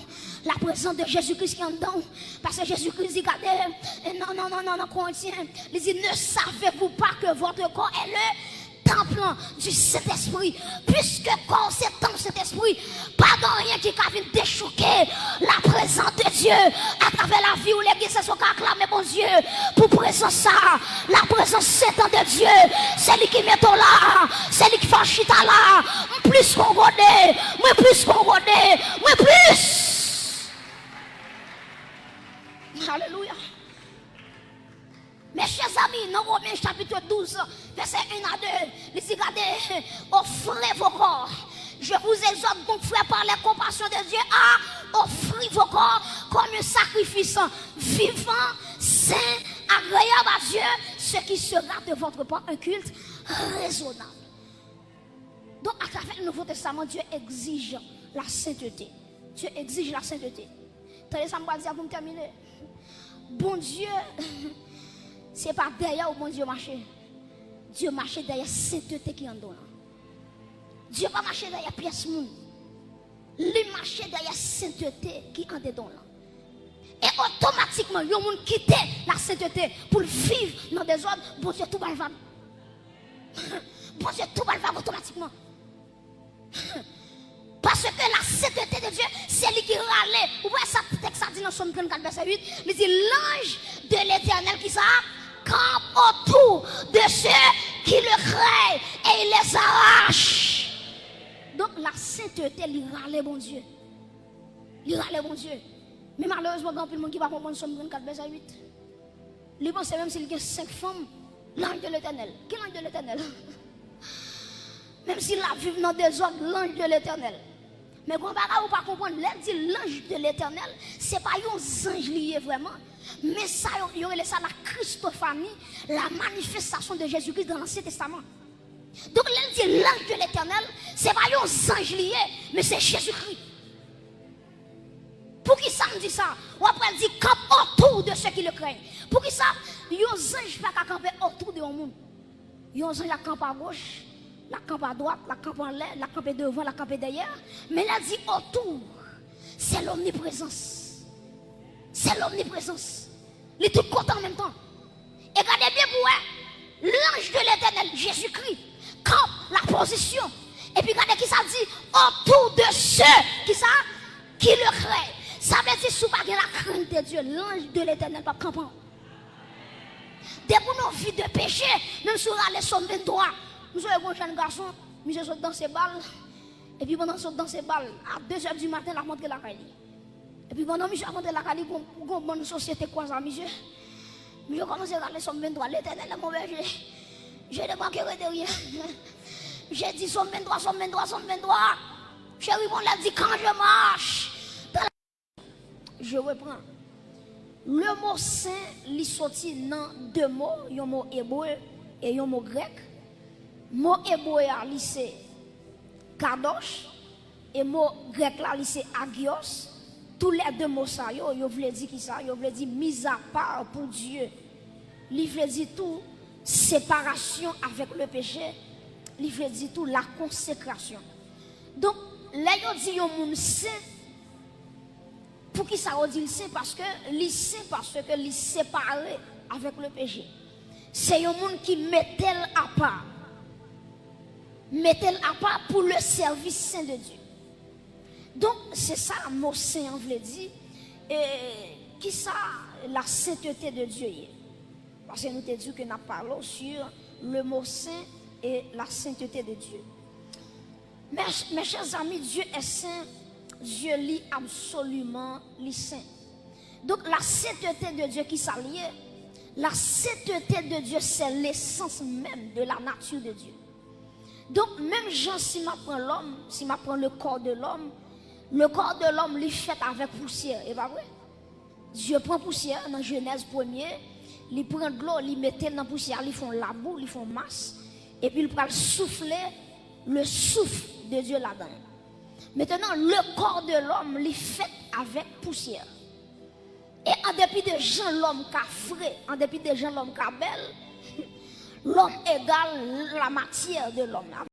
A: La présence de Jésus-Christ qui est en dedans. Parce que Jésus-Christ dit, regardez, non, Corinthiens. Il dit, ne savez-vous pas que votre corps est le temple du Saint-Esprit, puisque quand c'est temple Saint-Esprit, pas de rien qui vient déchouquer la présence de Dieu à travers la vie où l'église se sont acclamés, mon Dieu, pour présence ça, la présence sainte de Dieu, c'est lui qui met là, c'est lui qui fait chita là, plus qu'on connaît, moi plus qu'on connaît, moi plus. Alléluia. Mes chers amis, dans Romains chapitre 12, verset 1 à 2, il dit, regardez, offrez vos corps. Je vous exhorte donc, frère, par la compassion de Dieu, à offrir vos corps comme un sacrifice vivant, saint, agréable à Dieu, ce qui sera de votre part un culte raisonnable. Donc, à travers le Nouveau Testament, Dieu exige la sainteté. Dieu exige la sainteté. Tenez ça, me dire pour me terminer. Bon Dieu, c'est pas derrière où mon Dieu marche. Dieu marche derrière sainteté qui est en dedans. Dieu va marcher derrière pièce moun. Il marche derrière sainteté qui est en dedans. Et automatiquement, il y a des gens qui quittent la sainteté pour vivre dans des ordres. Bon Dieu, tout va le Bon Dieu, tout va le automatiquement. Parce que la sainteté de Dieu, c'est lui qui râle. Vous voyez ça, texte dit dans Somme 34, verset 8. Il dit, l'ange de l'Éternel qui ça campe autour de ceux qui le craignent et il les arrache. Donc la sainteté, il râle bon Dieu. Il râle bon Dieu. Mais malheureusement, il y a plus de monde qui va comprendre Somme 34, verset 8. Il pense même s'il y a 5 femmes, l'ange de l'Éternel. Quel ange de l'Éternel? Même s'il a vécu dans des ordres, l'ange de l'Éternel. Mais quand on ne pas comprendre, l'ange de l'Éternel, ce n'est pas un ange lié vraiment. Mais ça, il y aurait ça la Christophanie, la manifestation de Jésus-Christ dans l'Ancien Testament. Donc, l'ange de l'Éternel, ce n'est pas un ange lié, mais c'est Jésus-Christ. Pour qui ça me dit ça? Ou après, il dit campe autour de ceux qui le craignent. Pour qui ça? Il y a un ange qui va camper autour de monde. Il y a un ange qui campe à gauche, la campe à droite, la campe en l'air, la campe devant, la campe derrière. Mais là, il dit autour. C'est l'omniprésence. C'est l'omniprésence. Il est tout content en même temps. Et regardez bien pour vous, l'ange de l'Éternel, Jésus-Christ, campe la position. Et puis regardez qui ça dit autour de ceux qui le craignent. Ça veut dire sous pas la crainte de Dieu, l'ange de l'Éternel pas campant. Dès pour nos vies de péché, même sur les sommes 23, nous sommes un jeune garçon, monsieur saute dans ses balles. Et puis pendant saute dans ses balles, à 2h du matin, la montre la caille. Et puis pendant monsieur a montré la caille, une bonne société quoi ça, monsieur. Monsieur commence à aller somme 23, l'Éternel est mon berger. Je ne pas de rien. J'ai dit somme 23, somme 23, somme 23. Chérie, on l'a dit quand je marche. Je reprends. Le mot saint, il sorti dans deux mots, un mot hébreu et un mot grec. Mot hébreu, c'est kadosh, et mot grec, c'est agios. Tous les deux mots, ça, yo voulait dire qui ça? Yo voulait dire mise à part pour Dieu. Il voulait dire tout séparation avec le péché. Il voulait dire tout la consécration. Donc, là, yo dit yo moun saint. Pour qui ça dit le saint? Parce que il est séparé avec le péché. C'est un monde qui met-elle à part. Met-elle à part pour le service saint de Dieu. Donc, c'est ça, mot saint, on veut dire. Et qui ça, la sainteté de Dieu? Parce que nous te dit que nous parlons sur le mot saint et la sainteté de Dieu. Mes chers amis, Dieu est saint. Dieu est absolument saint. Donc la sainteté de Dieu qui s'allie, la sainteté de Dieu, c'est l'essence même de la nature de Dieu. Donc même Jean, si m'apprend l'homme, si m'apprend le corps de l'homme est fait avec poussière, et pas vrai? Dieu prend poussière dans Genèse 1er, il prend de l'eau, il mettait dans la poussière, ils font la boue, ils font masse, et puis il prend souffler le souffle de Dieu là-dedans. Maintenant, le corps de l'homme est fait avec poussière. Et en dépit de gens l'homme qui a frais, en dépit de gens l'homme qui a belle, l'homme égale la matière de l'homme.